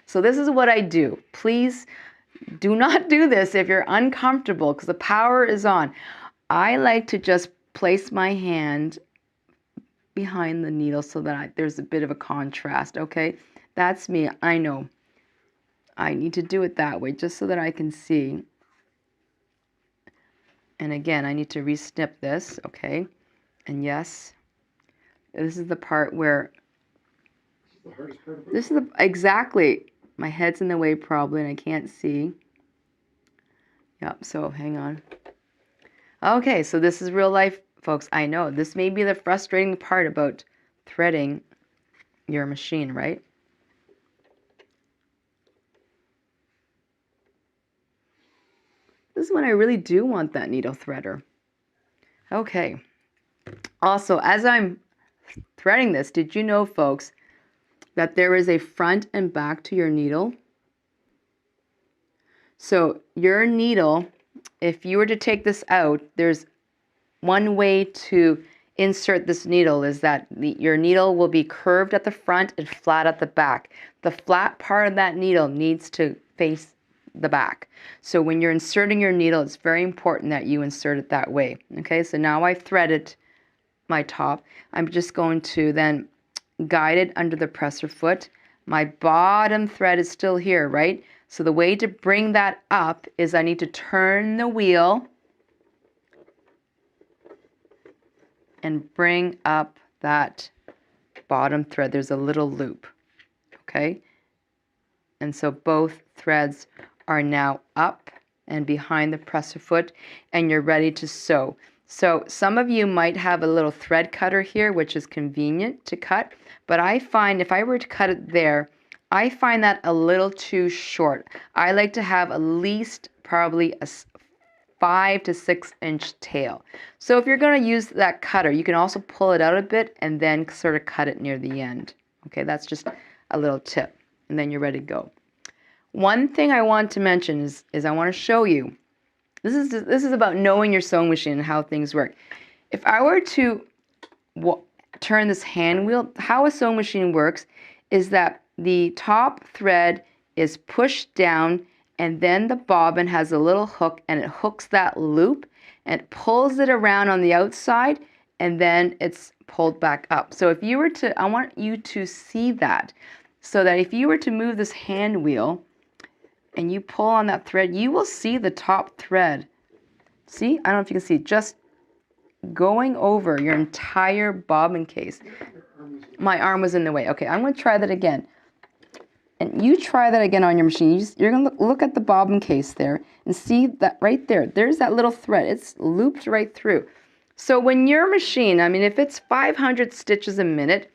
So this is what I do. Please do not do this if you're uncomfortable because the power is on. I like to just place my hand behind the needle so that there's a bit of a contrast, okay? That's me, I know. I need to do it that way just so that I can see. And again, I need to re-snip this, okay? And yes, this is the part where, The hardest part of it. this is exactly, my head's in the way probably and I can't see. Yep, so hang on. Okay, so this is real life, folks. I know this may be the frustrating part about threading your machine, right? This is when I really do want that needle threader. Okay. Also, as I'm threading this, did you know, folks, that there is a front and back to your needle? So your needle, if you were to take this out, there's one way to insert this needle is that your needle will be curved at the front and flat at the back. The flat part of that needle needs to face the back. So when you're inserting your needle, it's very important that you insert it that way. Okay, so now I've threaded my top. I'm just going to then guide it under the presser foot. My bottom thread is still here, right? So the way to bring that up is I need to turn the wheel and bring up that bottom thread. There's a little loop, okay? And so both threads are now up and behind the presser foot, and you're ready to sew. So some of you might have a little thread cutter here, which is convenient to cut, but I find if I were to cut it there, I find that a little too short. I like to have at least probably a 5 to 6 inch tail. So if you're going to use that cutter, you can also pull it out a bit and then sort of cut it near the end. Okay, that's just a little tip, and then you're ready to go. One thing I want to mention is I want to show you This is about knowing your sewing machine and how things work. If I were to turn this hand wheel, how a sewing machine works is that the top thread is pushed down and then the bobbin has a little hook and it hooks that loop and it pulls it around on the outside and then it's pulled back up. So if you were to, I want you to see that, so that if you were to move this hand wheel and you pull on that thread, you will see the top thread. See? I don't know if you can see, just going over your entire bobbin case. My arm was in the way. Okay, I'm going to try that again. And you try that again on your machine. You're going to look at the bobbin case there and see that right there. There's that little thread. It's looped right through. So when your machine, I mean, if it's 500 stitches a minute,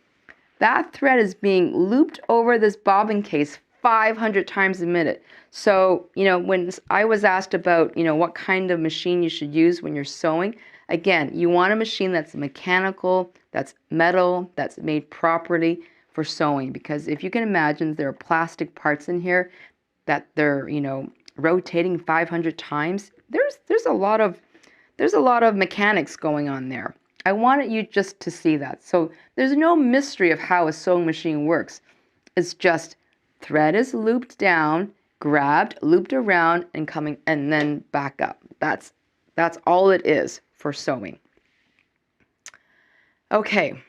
that thread is being looped over this bobbin case 500 times a minute. So, when I was asked about, what kind of machine you should use when you're sewing, again, you want a machine that's mechanical, that's metal, that's made properly for sewing. Because if you can imagine, there are plastic parts in here that they're, rotating 500 times. There's a lot of mechanics going on there. I wanted you just to see that. So there's no mystery of how a sewing machine works. It's just thread is looped down, grabbed, looped around, and coming, and then back up. That's all it is for sewing. Okay.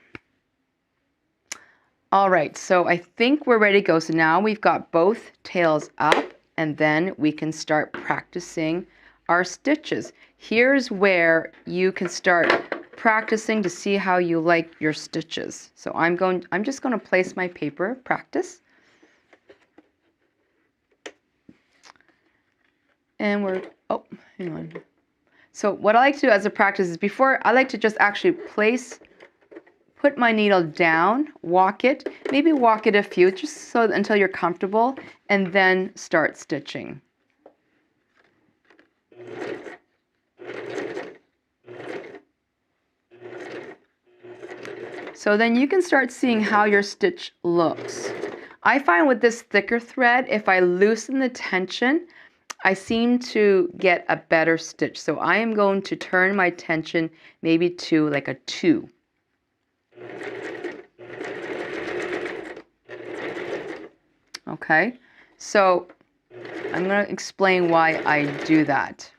All right, so I think we're ready to go. So now we've got both tails up, and then we can start practicing our stitches. Here's where you can start practicing to see how you like your stitches. So I'm just going to place my paper, practice. And hang on. So what I like to do as a practice is I like to just actually put my needle down, walk it a few, just so until you're comfortable, and then start stitching. So then you can start seeing how your stitch looks. I find with this thicker thread, if I loosen the tension, I seem to get a better stitch. So I am going to turn my tension maybe to like a 2. Okay, so I'm going to explain why I do that.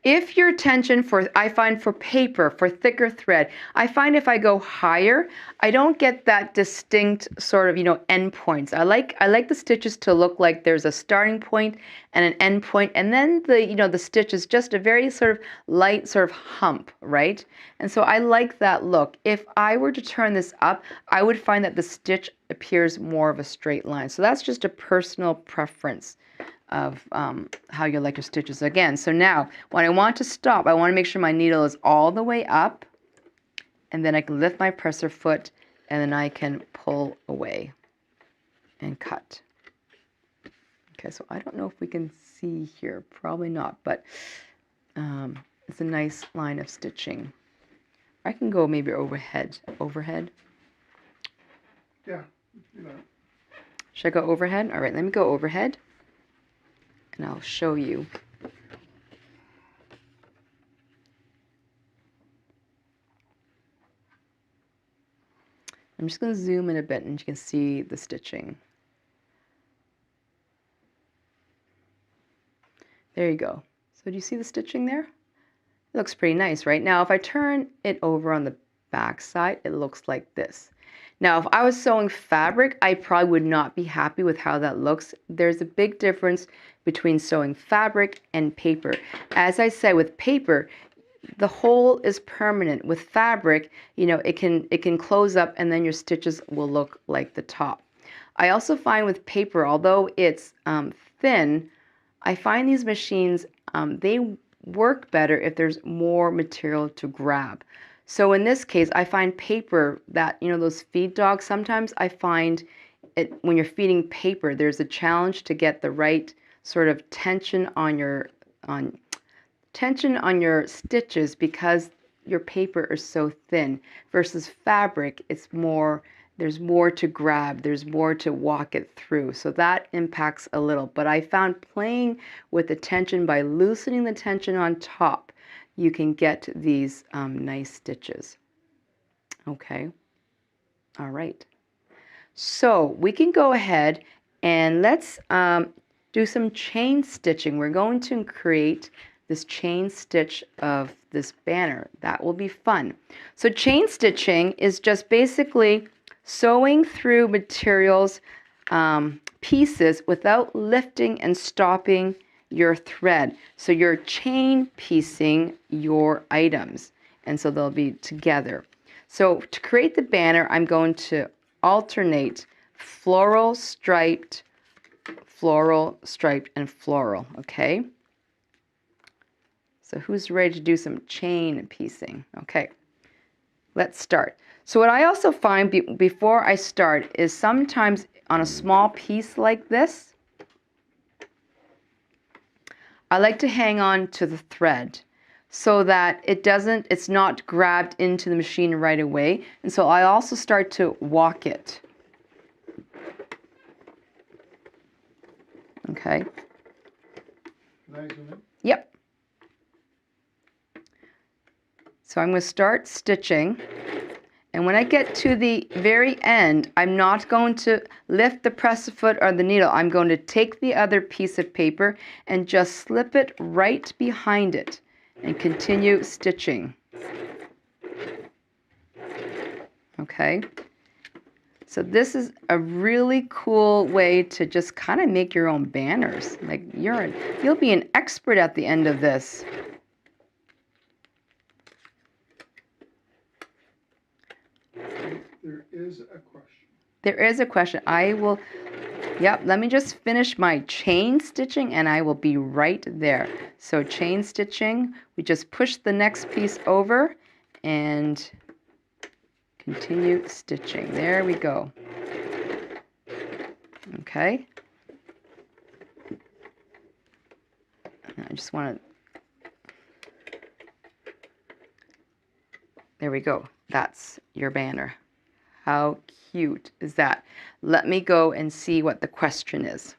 If your tension I find for paper, for thicker thread, I find if I go higher, I don't get that distinct sort of, end points. I like the stitches to look like there's a starting point and an end point, and then the stitch is just a very sort of light sort of hump, right? And so I like that look. If I were to turn this up, I would find that the stitch appears more of a straight line. So that's just a personal preference of how you like your stitches. Again, so now when I want to stop, I want to make sure my needle is all the way up, and then I can lift my presser foot, and then I can pull away and cut. Okay, so I don't know if we can see here, probably not, but it's a nice line of stitching. I can go maybe overhead. Yeah, you know. Should I go overhead? All right, let me go overhead. And I'll show you. I'm just going to zoom in a bit and you can see the stitching. There you go. So do you see the stitching there? It looks pretty nice, right? Now if I turn it over on the back side, it looks like this. Now, if I was sewing fabric, I probably would not be happy with how that looks. There's a big difference between sewing fabric and paper. As I said, with paper, the hole is permanent. With fabric, it can close up and then your stitches will look like the top. I also find with paper, although it's thin, I find these machines, they work better if there's more material to grab. So in this case, I find paper that, those feed dogs, sometimes I find it when you're feeding paper, there's a challenge to get the right sort of tension on your stitches because your paper is so thin versus fabric, it's more there's more to grab, there's more to walk it through. So that impacts a little. But I found playing with the tension by loosening the tension on top, you can get these nice stitches. Okay, all right. So we can go ahead and let's do some chain stitching. We're going to create this chain stitch of this banner. That will be fun. So chain stitching is just basically sewing through materials, pieces without lifting and stopping your thread. So you're chain piecing your items, and so they'll be together. So to create the banner, I'm going to alternate floral, striped, and floral, okay? So who's ready to do some chain piecing? Okay, let's start. So what I also find before I start is sometimes on a small piece like this, I like to hang on to the thread so that it's not grabbed into the machine right away. And so I also start to walk it. Okay. Nice, isn't it? Yep. So I'm going to start stitching. And when I get to the very end, I'm not going to lift the press foot or the needle. I'm going to take the other piece of paper and just slip it right behind it and continue stitching. Okay. So this is a really cool way to just kind of make your own banners. Like you'll be an expert at the end of this. There is a question. There is a question. Yep, let me just finish my chain stitching and I will be right there. So chain stitching, we just push the next piece over and continue stitching. There we go. Okay. I just want to, there we go. That's your banner. How cute is that? Let me go and see what the question is.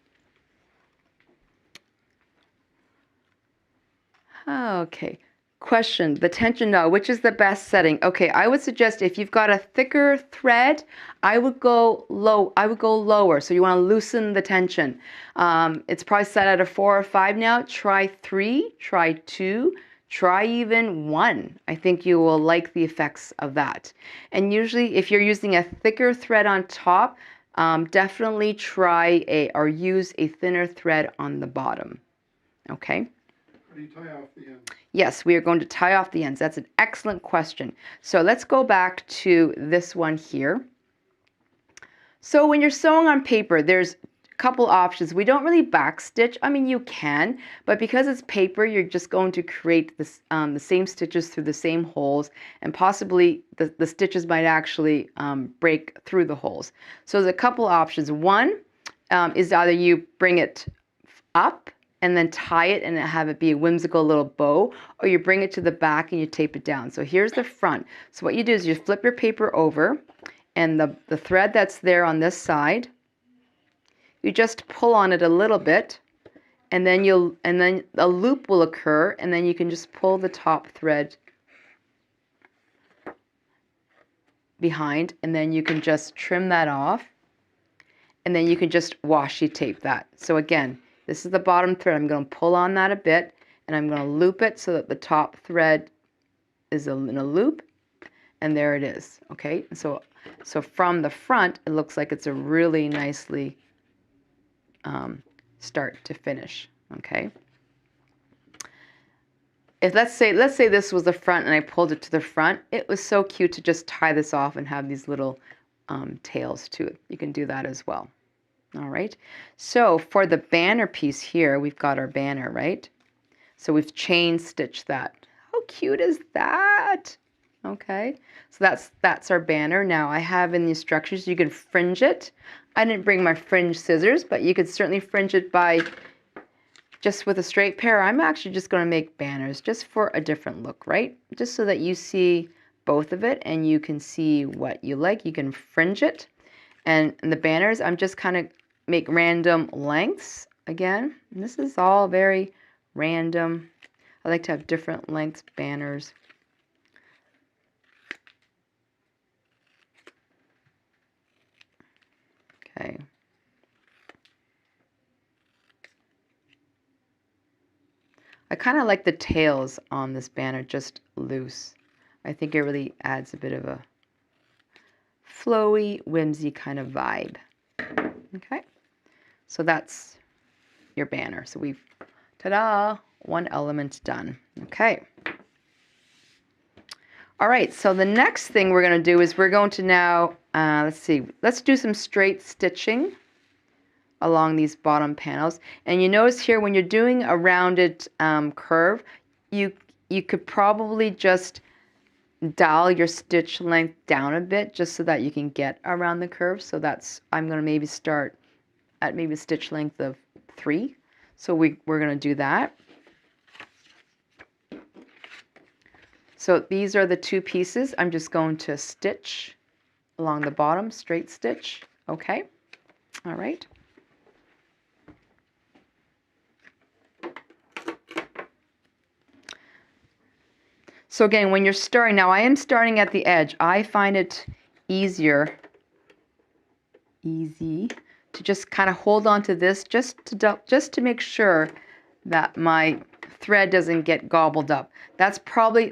Okay. Question, the tension knot, which is the best setting? Okay, I would suggest if you've got a thicker thread, I would go lower. So you want to loosen the tension. It's probably set at a 4 or 5 now. Try 3, try 2, try even 1. I think you will like the effects of that. And usually if you're using a thicker thread on top, definitely use a thinner thread on the bottom. Okay? How do you tie off the ends? Yes, we are going to tie off the ends. That's an excellent question. So let's go back to this one here. So when you're sewing on paper, there's a couple options. We don't really backstitch. I mean, you can, but because it's paper, you're just going to create this, the same stitches through the same holes, and possibly the stitches might actually break through the holes. So there's a couple options. One is either you bring it up and then tie it and have it be a whimsical little bow, or you bring it to the back and you tape it down. So here's the front. So what you do is you flip your paper over, and the thread that's there on this side, you just pull on it a little bit, and then a loop will occur, and then you can just pull the top thread behind, and then you can just trim that off, and then you can just washi tape that. So again, this is the bottom thread. I'm going to pull on that a bit, and I'm going to loop it so that the top thread is in a loop, and there it is. Okay, so from the front, it looks like it's a really nicely start to finish. Okay. If let's say this was the front and I pulled it to the front, it was so cute to just tie this off and have these little tails to it. You can do that as well. All right, so for the banner piece here, we've got our banner, right? So we've chain stitched that. How cute is that? Okay, so that's our banner. Now I have in the instructions, you can fringe it. I didn't bring my fringe scissors, but you could certainly fringe it by just with a straight pair. I'm actually just going to make banners just for a different look, right? Just so that you see both of it and you can see what you like. You can fringe it. And the banners, I'm just kind of make random lengths again. And this is all very random. I like to have different length banners. Okay. I kind of like the tails on this banner just loose. I think it really adds a bit of a flowy, whimsy kind of vibe. Okay, so that's your banner. So we've, ta-da, one element done. Okay. All right, so the next thing we're going to do is we're going to now, let's do some straight stitching along these bottom panels. And you notice here when you're doing a rounded curve, you could probably just dial your stitch length down a bit just so that you can get around the curve. So that's, I'm going to maybe start at maybe a stitch length of 3. So we're going to do that. So these are the 2 pieces. I'm just going to stitch along the bottom, straight stitch. Okay. All right. So again, when you're starting, now I am starting at the edge. I find it easy to just kind of hold on to this just to make sure that my thread doesn't get gobbled up. That's probably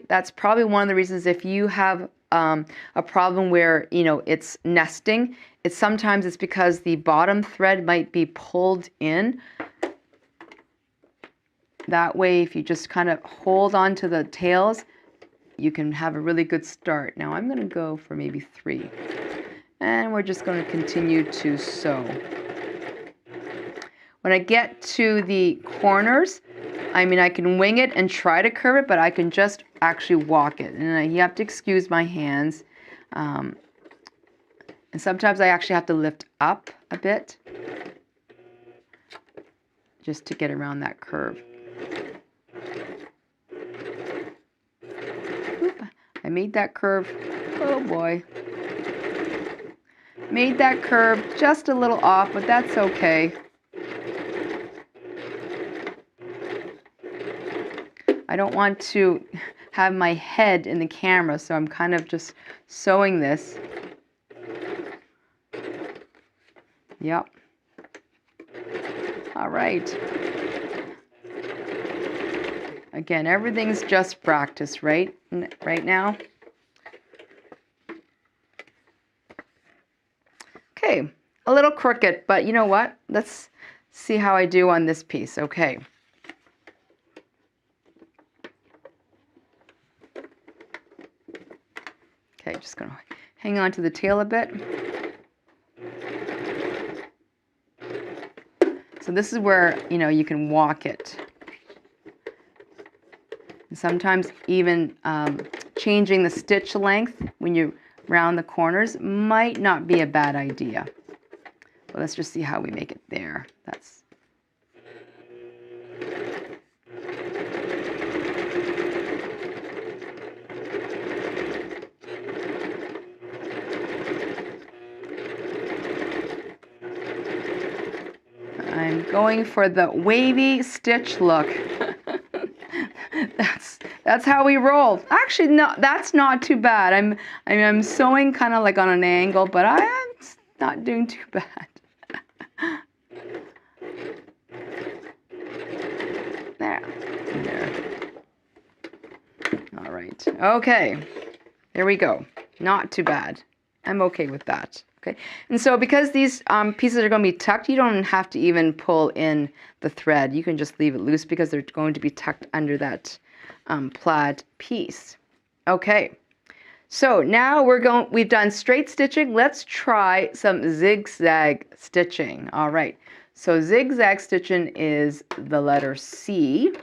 one of the reasons if you have a problem where, you know, it's nesting, sometimes it's because the bottom thread might be pulled in. That way, if you just kind of hold on to the tails, you can have a really good start. Now I'm going to go for maybe 3. And we're just going to continue to sew. When I get to the corners, I mean, I can wing it and try to curve it, but I can just actually walk it. And you have to excuse my hands. And sometimes I actually have to lift up a bit just to get around that curve. Oop, I made that curve. Oh boy. Made that curve just a little off, but that's okay. I don't want to have my head in the camera, so I'm kind of just sewing this. Yep. All right. Again, everything's just practice, right? Right now. Okay, a little crooked, but you know what? Let's see how I do on this piece. Okay. Okay, just gonna hang on to the tail a bit. So this is where, you know, you can walk it. And sometimes even changing the stitch length when you round the corners might not be a bad idea. But let's just see how we make it there. That's I'm going for the wavy stitch look. That's how we roll. Actually, no, that's not too bad. I'm sewing kind of like on an angle, but I'm not doing too bad. There. All right. Okay. There we go. Not too bad. I'm okay with that. Okay. And so because these pieces are going to be tucked, you don't have to even pull in the thread. You can just leave it loose because they're going to be tucked under that plaid piece. Okay. So now we've done straight stitching. Let's try some zigzag stitching. All right. So zigzag stitching is the letter C.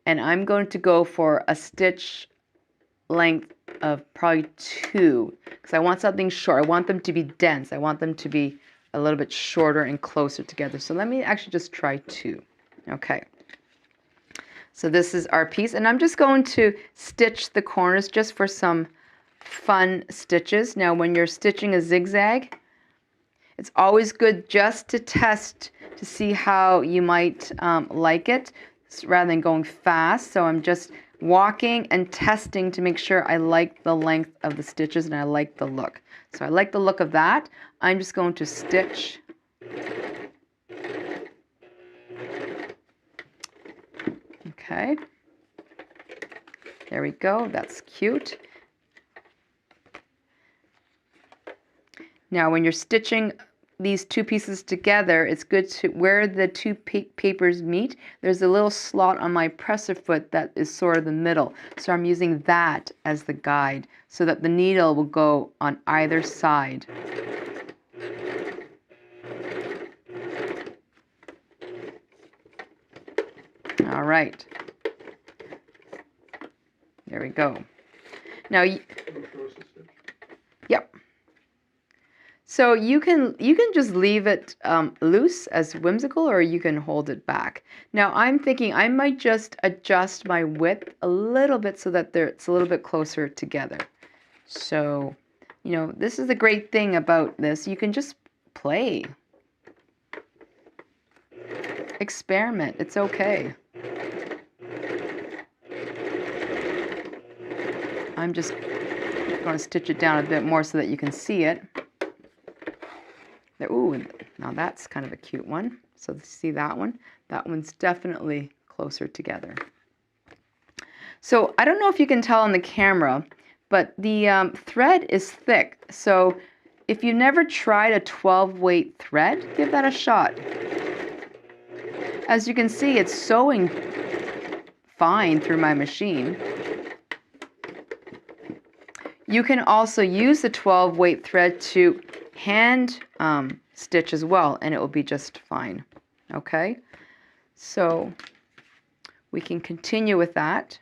And I'm going to go for a stitch length of probably 2 because I want something short. I want them to be dense. I want them to be a little bit shorter and closer together. So let me actually just try 2. Okay. So this is our piece, and I'm just going to stitch the corners just for some fun stitches. Now when you're stitching a zigzag, It's always good just to test to see how you might like it rather than going fast. So I'm just walking and testing to make sure I like the length of the stitches and I like the look. So I like the look of that. I'm just going to stitch. Okay. There we go. That's cute. Now when you're stitching these two pieces together, it's good to, where the two papers meet, there's a little slot on my presser foot that is sort of the middle. So I'm using that as the guide so that the needle will go on either side. All right. There we go. Now, yep. So you can just leave it loose as whimsical, or you can hold it back. Now I'm thinking I might just adjust my width a little bit so that it's a little bit closer together. So, you know, this is the great thing about this. You can just play. Experiment. It's okay. I'm just going to stitch it down a bit more so that you can see it. Ooh, now that's kind of a cute one. So see that one? That one's definitely closer together. So I don't know if you can tell on the camera, but the thread is thick. So if you've never tried a 12-weight thread, give that a shot. As you can see, it's sewing fine through my machine. You can also use the 12-weight thread to hand stitch as well, and it will be just fine. Okay, so we can continue with that.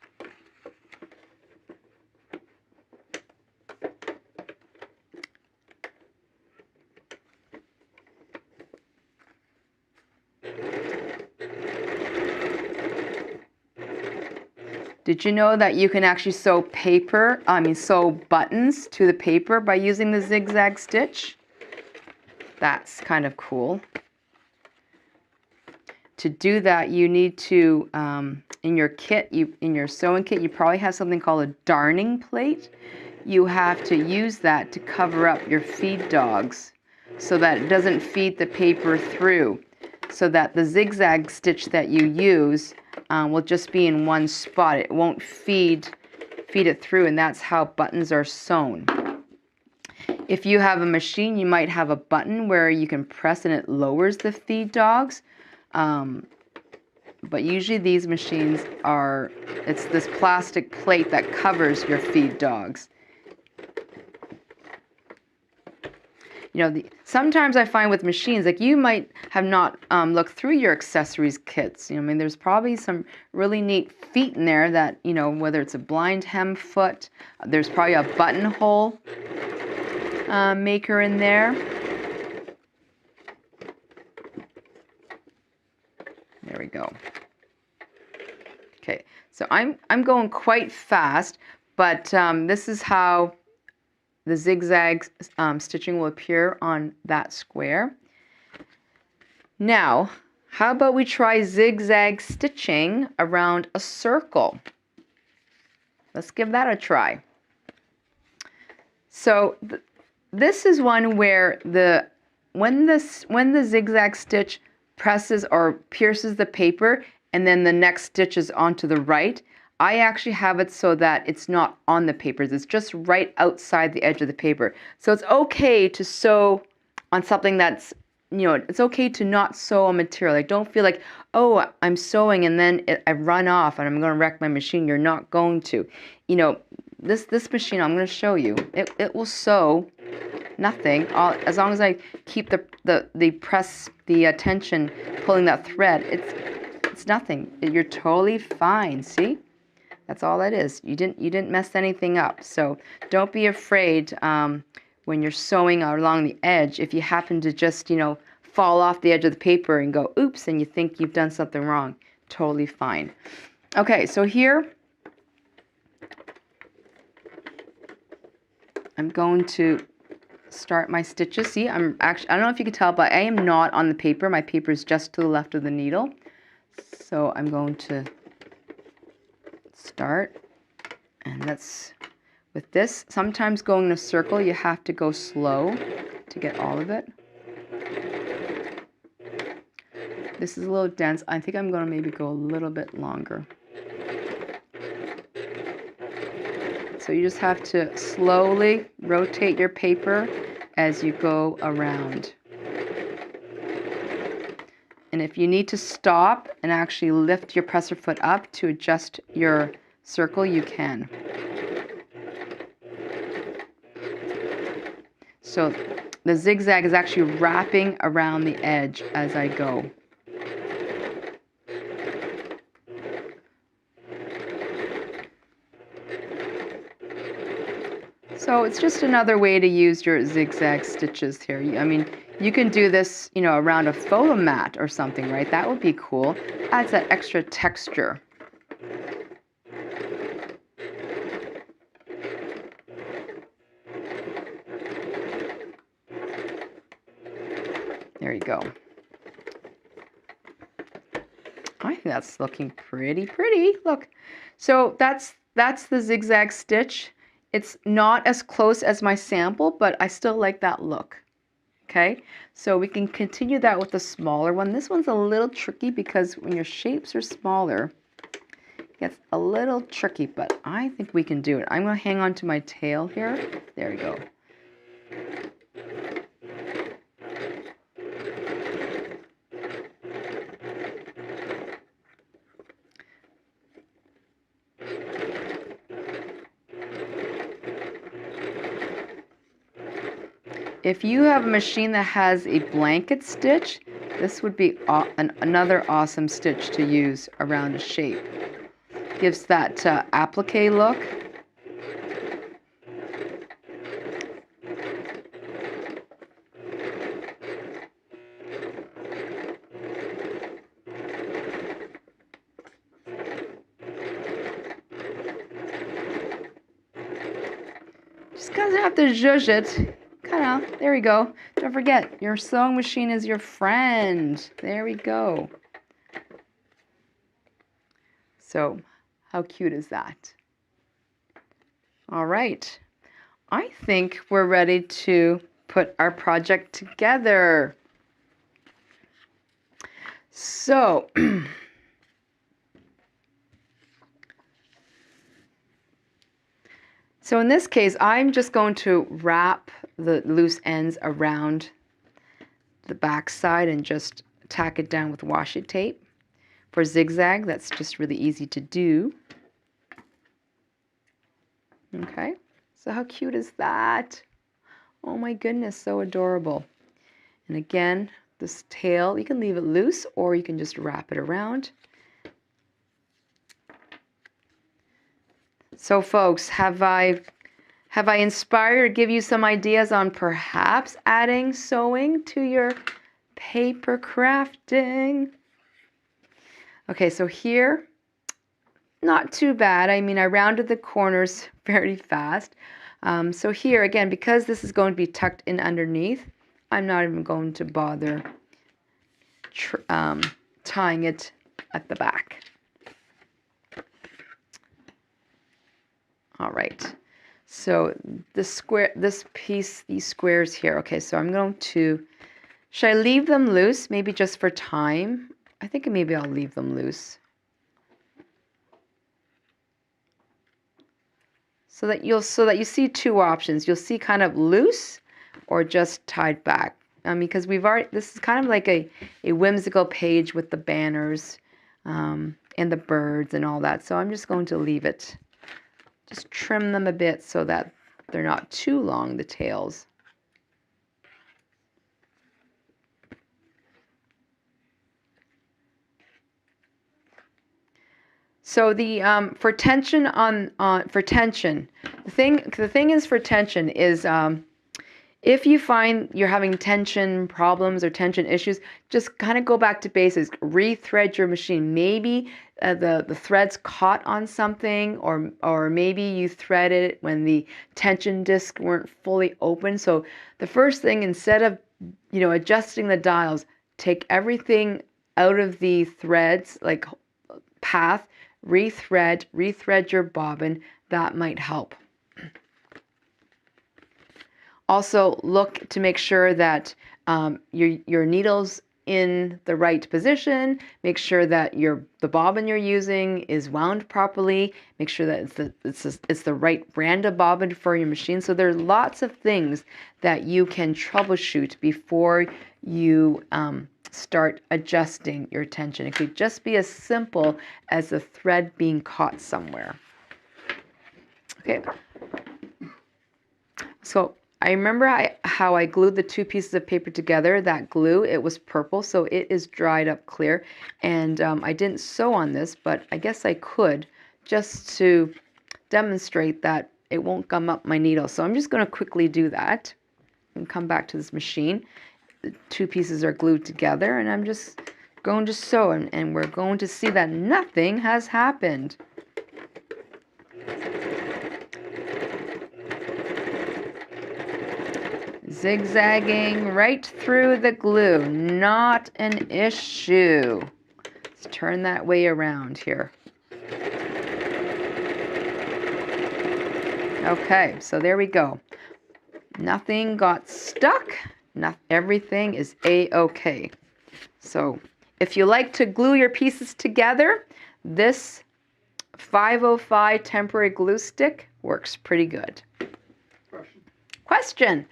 Did you know that you can actually sew sew buttons to the paper by using the zigzag stitch? That's kind of cool. To do that, you need to, in your kit, in your sewing kit, you probably have something called a darning plate. You have to use that to cover up your feed dogs so that it doesn't feed the paper through, so that the zigzag stitch that you use will just be in one spot. It won't feed it through, and that's how buttons are sewn. If you have a machine, you might have a button where you can press and it lowers the feed dogs. But usually these machines it's this plastic plate that covers your feed dogs. You know, sometimes I find with machines, like you might have not looked through your accessories kits. You know, I mean, there's probably some really neat feet in there that, you know, whether it's a blind hem foot, there's probably a buttonhole maker in there. There we go. Okay, so I'm going quite fast, but this is how the zigzag stitching will appear on that square. Now, how about we try zigzag stitching around a circle? Let's give that a try. So this is one where when the zigzag stitch presses or pierces the paper and then the next stitch is onto the right, I actually have it so that it's not on the papers. It's just right outside the edge of the paper. So it's okay to sew on something that's, you know, it's okay to not sew on material. Like, don't feel like, oh, I'm sewing and then I run off and I'm going to wreck my machine. You're not going to. You know, this machine, I'm going to show you, it will sew nothing, as long as I keep the tension pulling that thread. It's nothing. You're totally fine. See, that's all that is. You didn't mess anything up. So don't be afraid when you're sewing along the edge. If you happen to just, you know, fall off the edge of the paper and go oops, and you think you've done something wrong, totally fine. Okay, so here I'm going to start my stitches. See, I don't know if you can tell, but I am not on the paper. My paper is just to the left of the needle. So I'm going to start, and that's with this. Sometimes going in a circle, you have to go slow to get all of it. This is a little dense. I think I'm going to maybe go a little bit longer. So you just have to slowly rotate your paper as you go around. And if you need to stop and actually lift your presser foot up to adjust your circle, you can. So the zigzag is actually wrapping around the edge as I go. So it's just another way to use your zigzag stitches here. I mean, you can do this, you know, around a photo mat or something, right? That would be cool. Adds that extra texture. There you go. I think that's looking pretty. Look. So that's the zigzag stitch. It's not as close as my sample, but I still like that look. Okay, so we can continue that with the smaller one. This one's a little tricky because when your shapes are smaller, it gets a little tricky, but I think we can do it. I'm going to hang on to my tail here. There we go. If you have a machine that has a blanket stitch, this would be another awesome stitch to use around a shape. Gives that applique look. Just kind of have to zhuzh it. Kind of, there we go. Don't forget, your sewing machine is your friend. There we go. So, how cute is that? All right. I think we're ready to put our project together. So, so in this case, I'm just going to wrap the loose ends around the back side and just tack it down with washi tape. For zigzag, that's just really easy to do. Okay, so how cute is that? Oh my goodness, so adorable. And again, this tail, you can leave it loose or you can just wrap it around. So folks, have I inspired or give you some ideas on perhaps adding sewing to your paper crafting? Okay, so here, not too bad. I mean, I rounded the corners very fast. So here, again, because this is going to be tucked in underneath, I'm not even going to bother tying it at the back. All right. So this piece, these squares here. Okay, so I'm going to, should I leave them loose? Maybe just for time. I think maybe I'll leave them loose. So that you see two options. You'll see kind of loose or just tied back. Because this is kind of like a whimsical page with the banners and the birds and all that. So I'm just going to leave it. Just trim them a bit so that they're not too long, the tails. So the for tension the thing is for tension is If you find you're having tension problems or tension issues, just kind of go back to basics. Rethread your machine. Maybe the threads caught on something, or maybe you threaded it when the tension discs weren't fully open. So the first thing, instead of adjusting the dials, take everything out of the threads, like path, rethread your bobbin. That might help. Also, look to make sure that your needle's in the right position. Make sure that the bobbin you're using is wound properly. Make sure that it's the right brand of bobbin for your machine. So there's lots of things that you can troubleshoot before you start adjusting your tension. It could just be as simple as a thread being caught somewhere. Okay. So I remember how I glued the two pieces of paper together. That glue, it was purple, so it is dried up clear. And I didn't sew on this, but I guess I could, just to demonstrate that it won't gum up my needle. So I'm just going to quickly do that and come back to this machine. The two pieces are glued together, and I'm just going to sew, and we're going to see that nothing has happened. Zigzagging right through the glue, not an issue. Let's turn that way around here. Okay, so there we go. Nothing got stuck. Everything is a-okay. So if you like to glue your pieces together, this 505 temporary glue stick works pretty good. Question.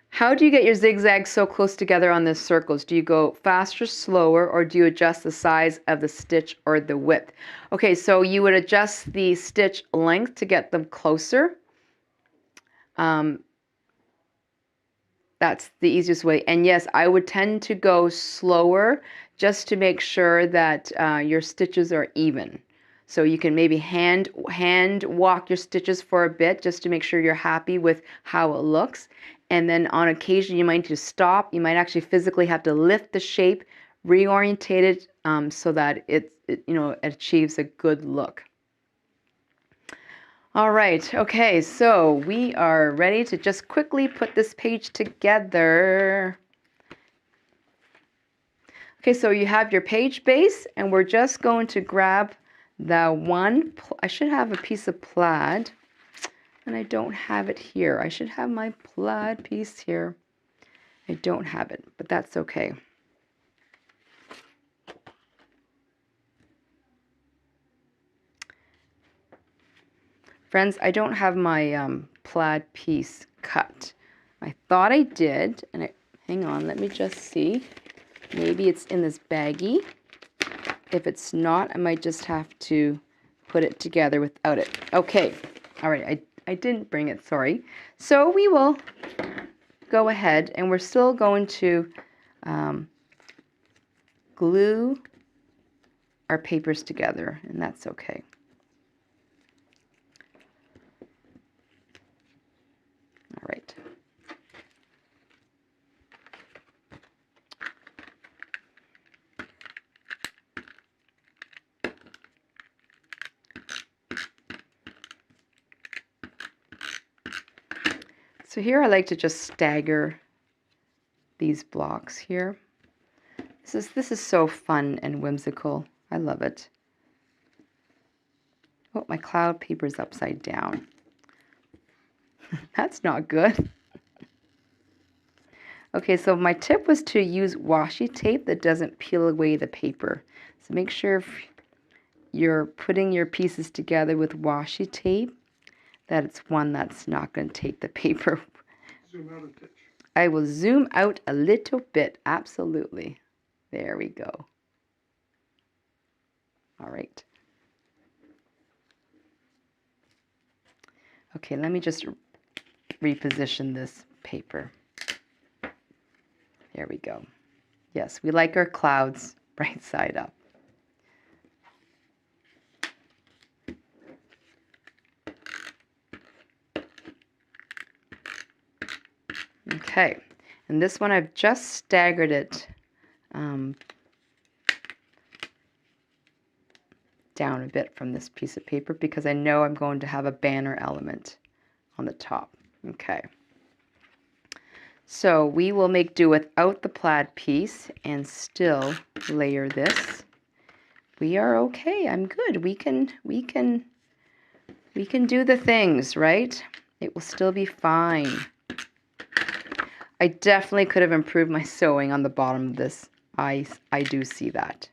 How do you get your zigzags so close together on the circles? Do you go faster, slower, or do you adjust the size of the stitch or the width? Okay, so you would adjust the stitch length to get them closer. That's the easiest way. And yes, I would tend to go slower just to make sure that your stitches are even. So you can maybe hand walk your stitches for a bit just to make sure you're happy with how it looks. And then on occasion, you might need to stop. You might actually physically have to lift the shape, reorientate it so that it achieves a good look. All right, okay, so we are ready to just quickly put this page together. Okay, so you have your page base, and we're just going to grab the one. I should have a piece of plaid, and I don't have it here. I should have my plaid piece here. I don't have it, but that's okay. Friends, I don't have my plaid piece cut. I thought I did, and hang on, let me just see. Maybe it's in this baggie. If it's not, I might just have to put it together without it. Okay, all right, I didn't bring it, sorry. So we will go ahead, and we're still going to glue our papers together, and that's okay. All right. So here I like to just stagger these blocks here. This is so fun and whimsical. I love it. Oh, my cloud paper's upside down. That's not good. Okay, so my tip was to use washi tape that doesn't peel away the paper. So make sure if you're putting your pieces together with washi tape that it's one that's not going to take the paper. Zoom out a touch. I will zoom out a little bit, absolutely. There we go. All right. Okay, let me just reposition this paper. There we go. Yes, we like our clouds right side up. Okay, and this one I've just staggered it down a bit from this piece of paper because I know I'm going to have a banner element on the top. Okay. So we will make do without the plaid piece and still layer this. We are okay. I'm good. We can do the things, right? It will still be fine. I definitely could have improved my sewing on the bottom of this. I do see that.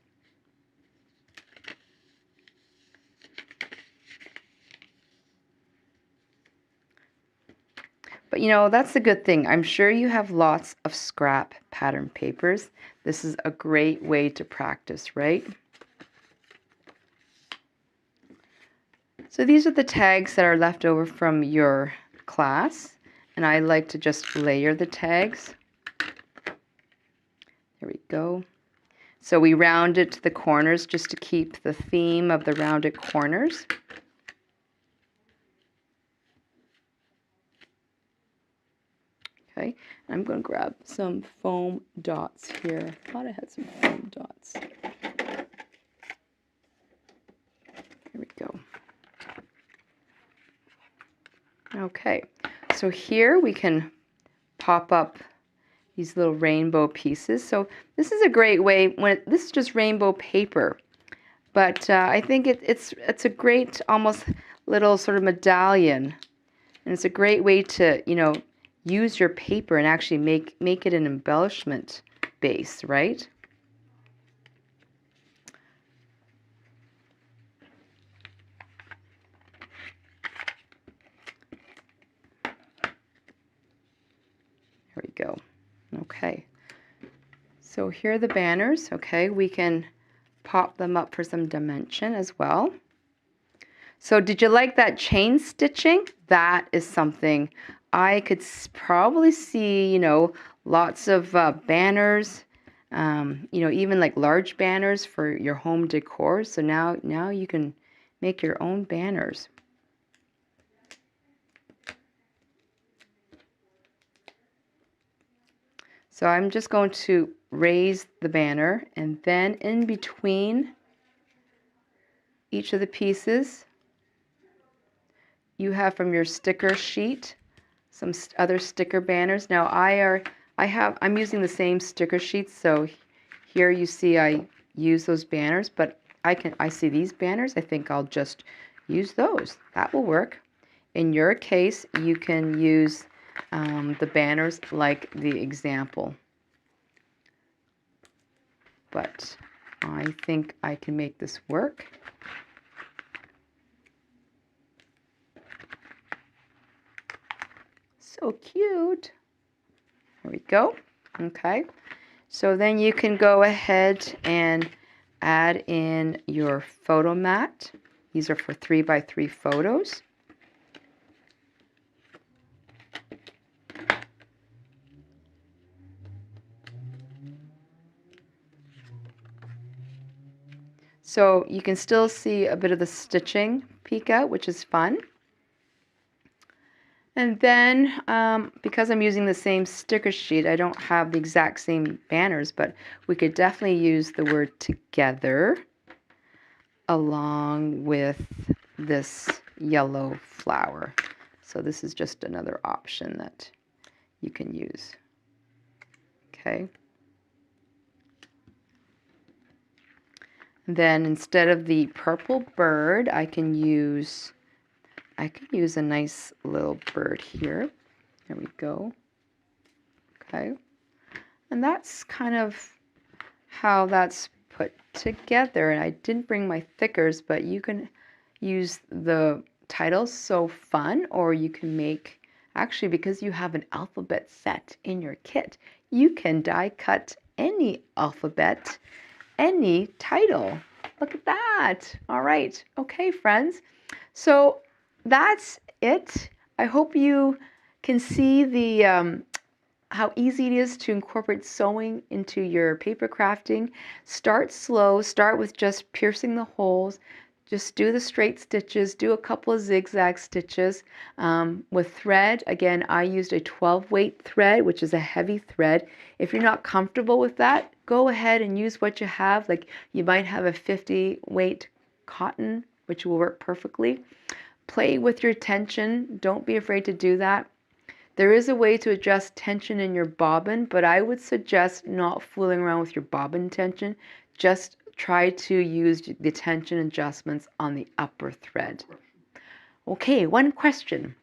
But you know, that's the good thing. I'm sure you have lots of scrap pattern papers. This is a great way to practice, right? So these are the tags that are left over from your class. And I like to just layer the tags. There we go. So we round it to the corners just to keep the theme of the rounded corners. Okay, and I'm going to grab some foam dots here. I thought I had some foam dots. Here we go. Okay, so here we can pop up these little rainbow pieces. So this is a great way, this is just rainbow paper, but I think it's a great almost little sort of medallion, and it's a great way to, you know, use your paper and actually make it an embellishment base, right? There we go. Okay. So here are the banners. Okay, we can pop them up for some dimension as well. So did you like that chain stitching? That is something I could probably see, you know, lots of banners, you know, even like large banners for your home decor. So now you can make your own banners. So I'm just going to raise the banner, and then in between each of the pieces, you have from your sticker sheet some other sticker banners. Now I'm using the same sticker sheets, so here you see I use those banners, but I see these banners. I think I'll just use those. That will work. In your case, you can use the banners like the example. But I think I can make this work. So cute. There we go. Okay. So then you can go ahead and add in your photo mat. These are for 3x3 photos. So you can still see a bit of the stitching peek out, which is fun. And then, because I'm using the same sticker sheet, I don't have the exact same banners, but we could definitely use the word together along with this yellow flower. So this is just another option that you can use. Okay. Then instead of the purple bird, I can use a nice little bird here. There we go. Okay. And that's kind of how that's put together. And I didn't bring my thickers, but you can use the titles So Fun, or you can make, actually, because you have an alphabet set in your kit, you can die cut any alphabet, any title. Look at that. All right. Okay, friends. So that's it. I hope you can see the how easy it is to incorporate sewing into your paper crafting. Start slow. Start with just piercing the holes. Just do the straight stitches, do a couple of zigzag stitches. With thread, again, I used a 12 weight thread, which is a heavy thread. If you're not comfortable with that, go ahead and use what you have. Like you might have a 50 weight cotton, which will work perfectly. Play with your tension. Don't be afraid to do that. There is a way to adjust tension in your bobbin, but I would suggest not fooling around with your bobbin tension. Just try to use the tension adjustments on the upper thread. Okay, one question.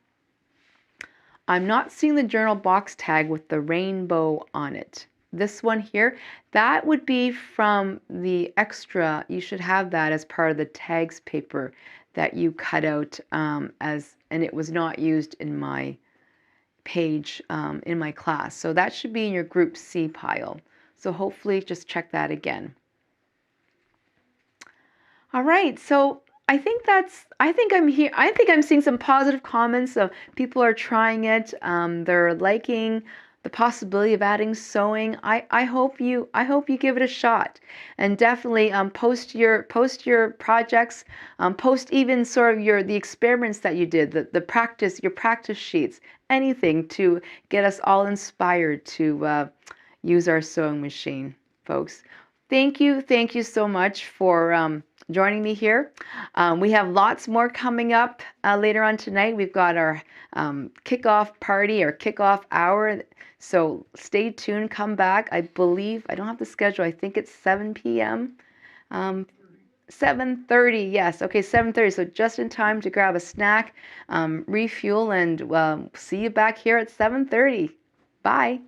I'm not seeing the journal box tag with the rainbow on it. This one here, that would be from the extra. You should have that as part of the tags paper that you cut out and it was not used in my page in my class. So that should be in your group C pile. So hopefully just check that again. All right, so I think I'm seeing some positive comments of people are trying it. They're liking the possibility of adding sewing. I hope you give it a shot, and definitely post your projects, post even sort of the experiments that you did, your practice sheets, anything to get us all inspired to use our sewing machine, folks. Thank you so much for joining me here. We have lots more coming up later on tonight. We've got our kickoff party or kickoff hour. So stay tuned, come back. I believe, I don't have the schedule, I think it's 7 p.m. 7:30, yes. Okay, 7:30. So just in time to grab a snack, refuel, and see you back here at 7:30. Bye.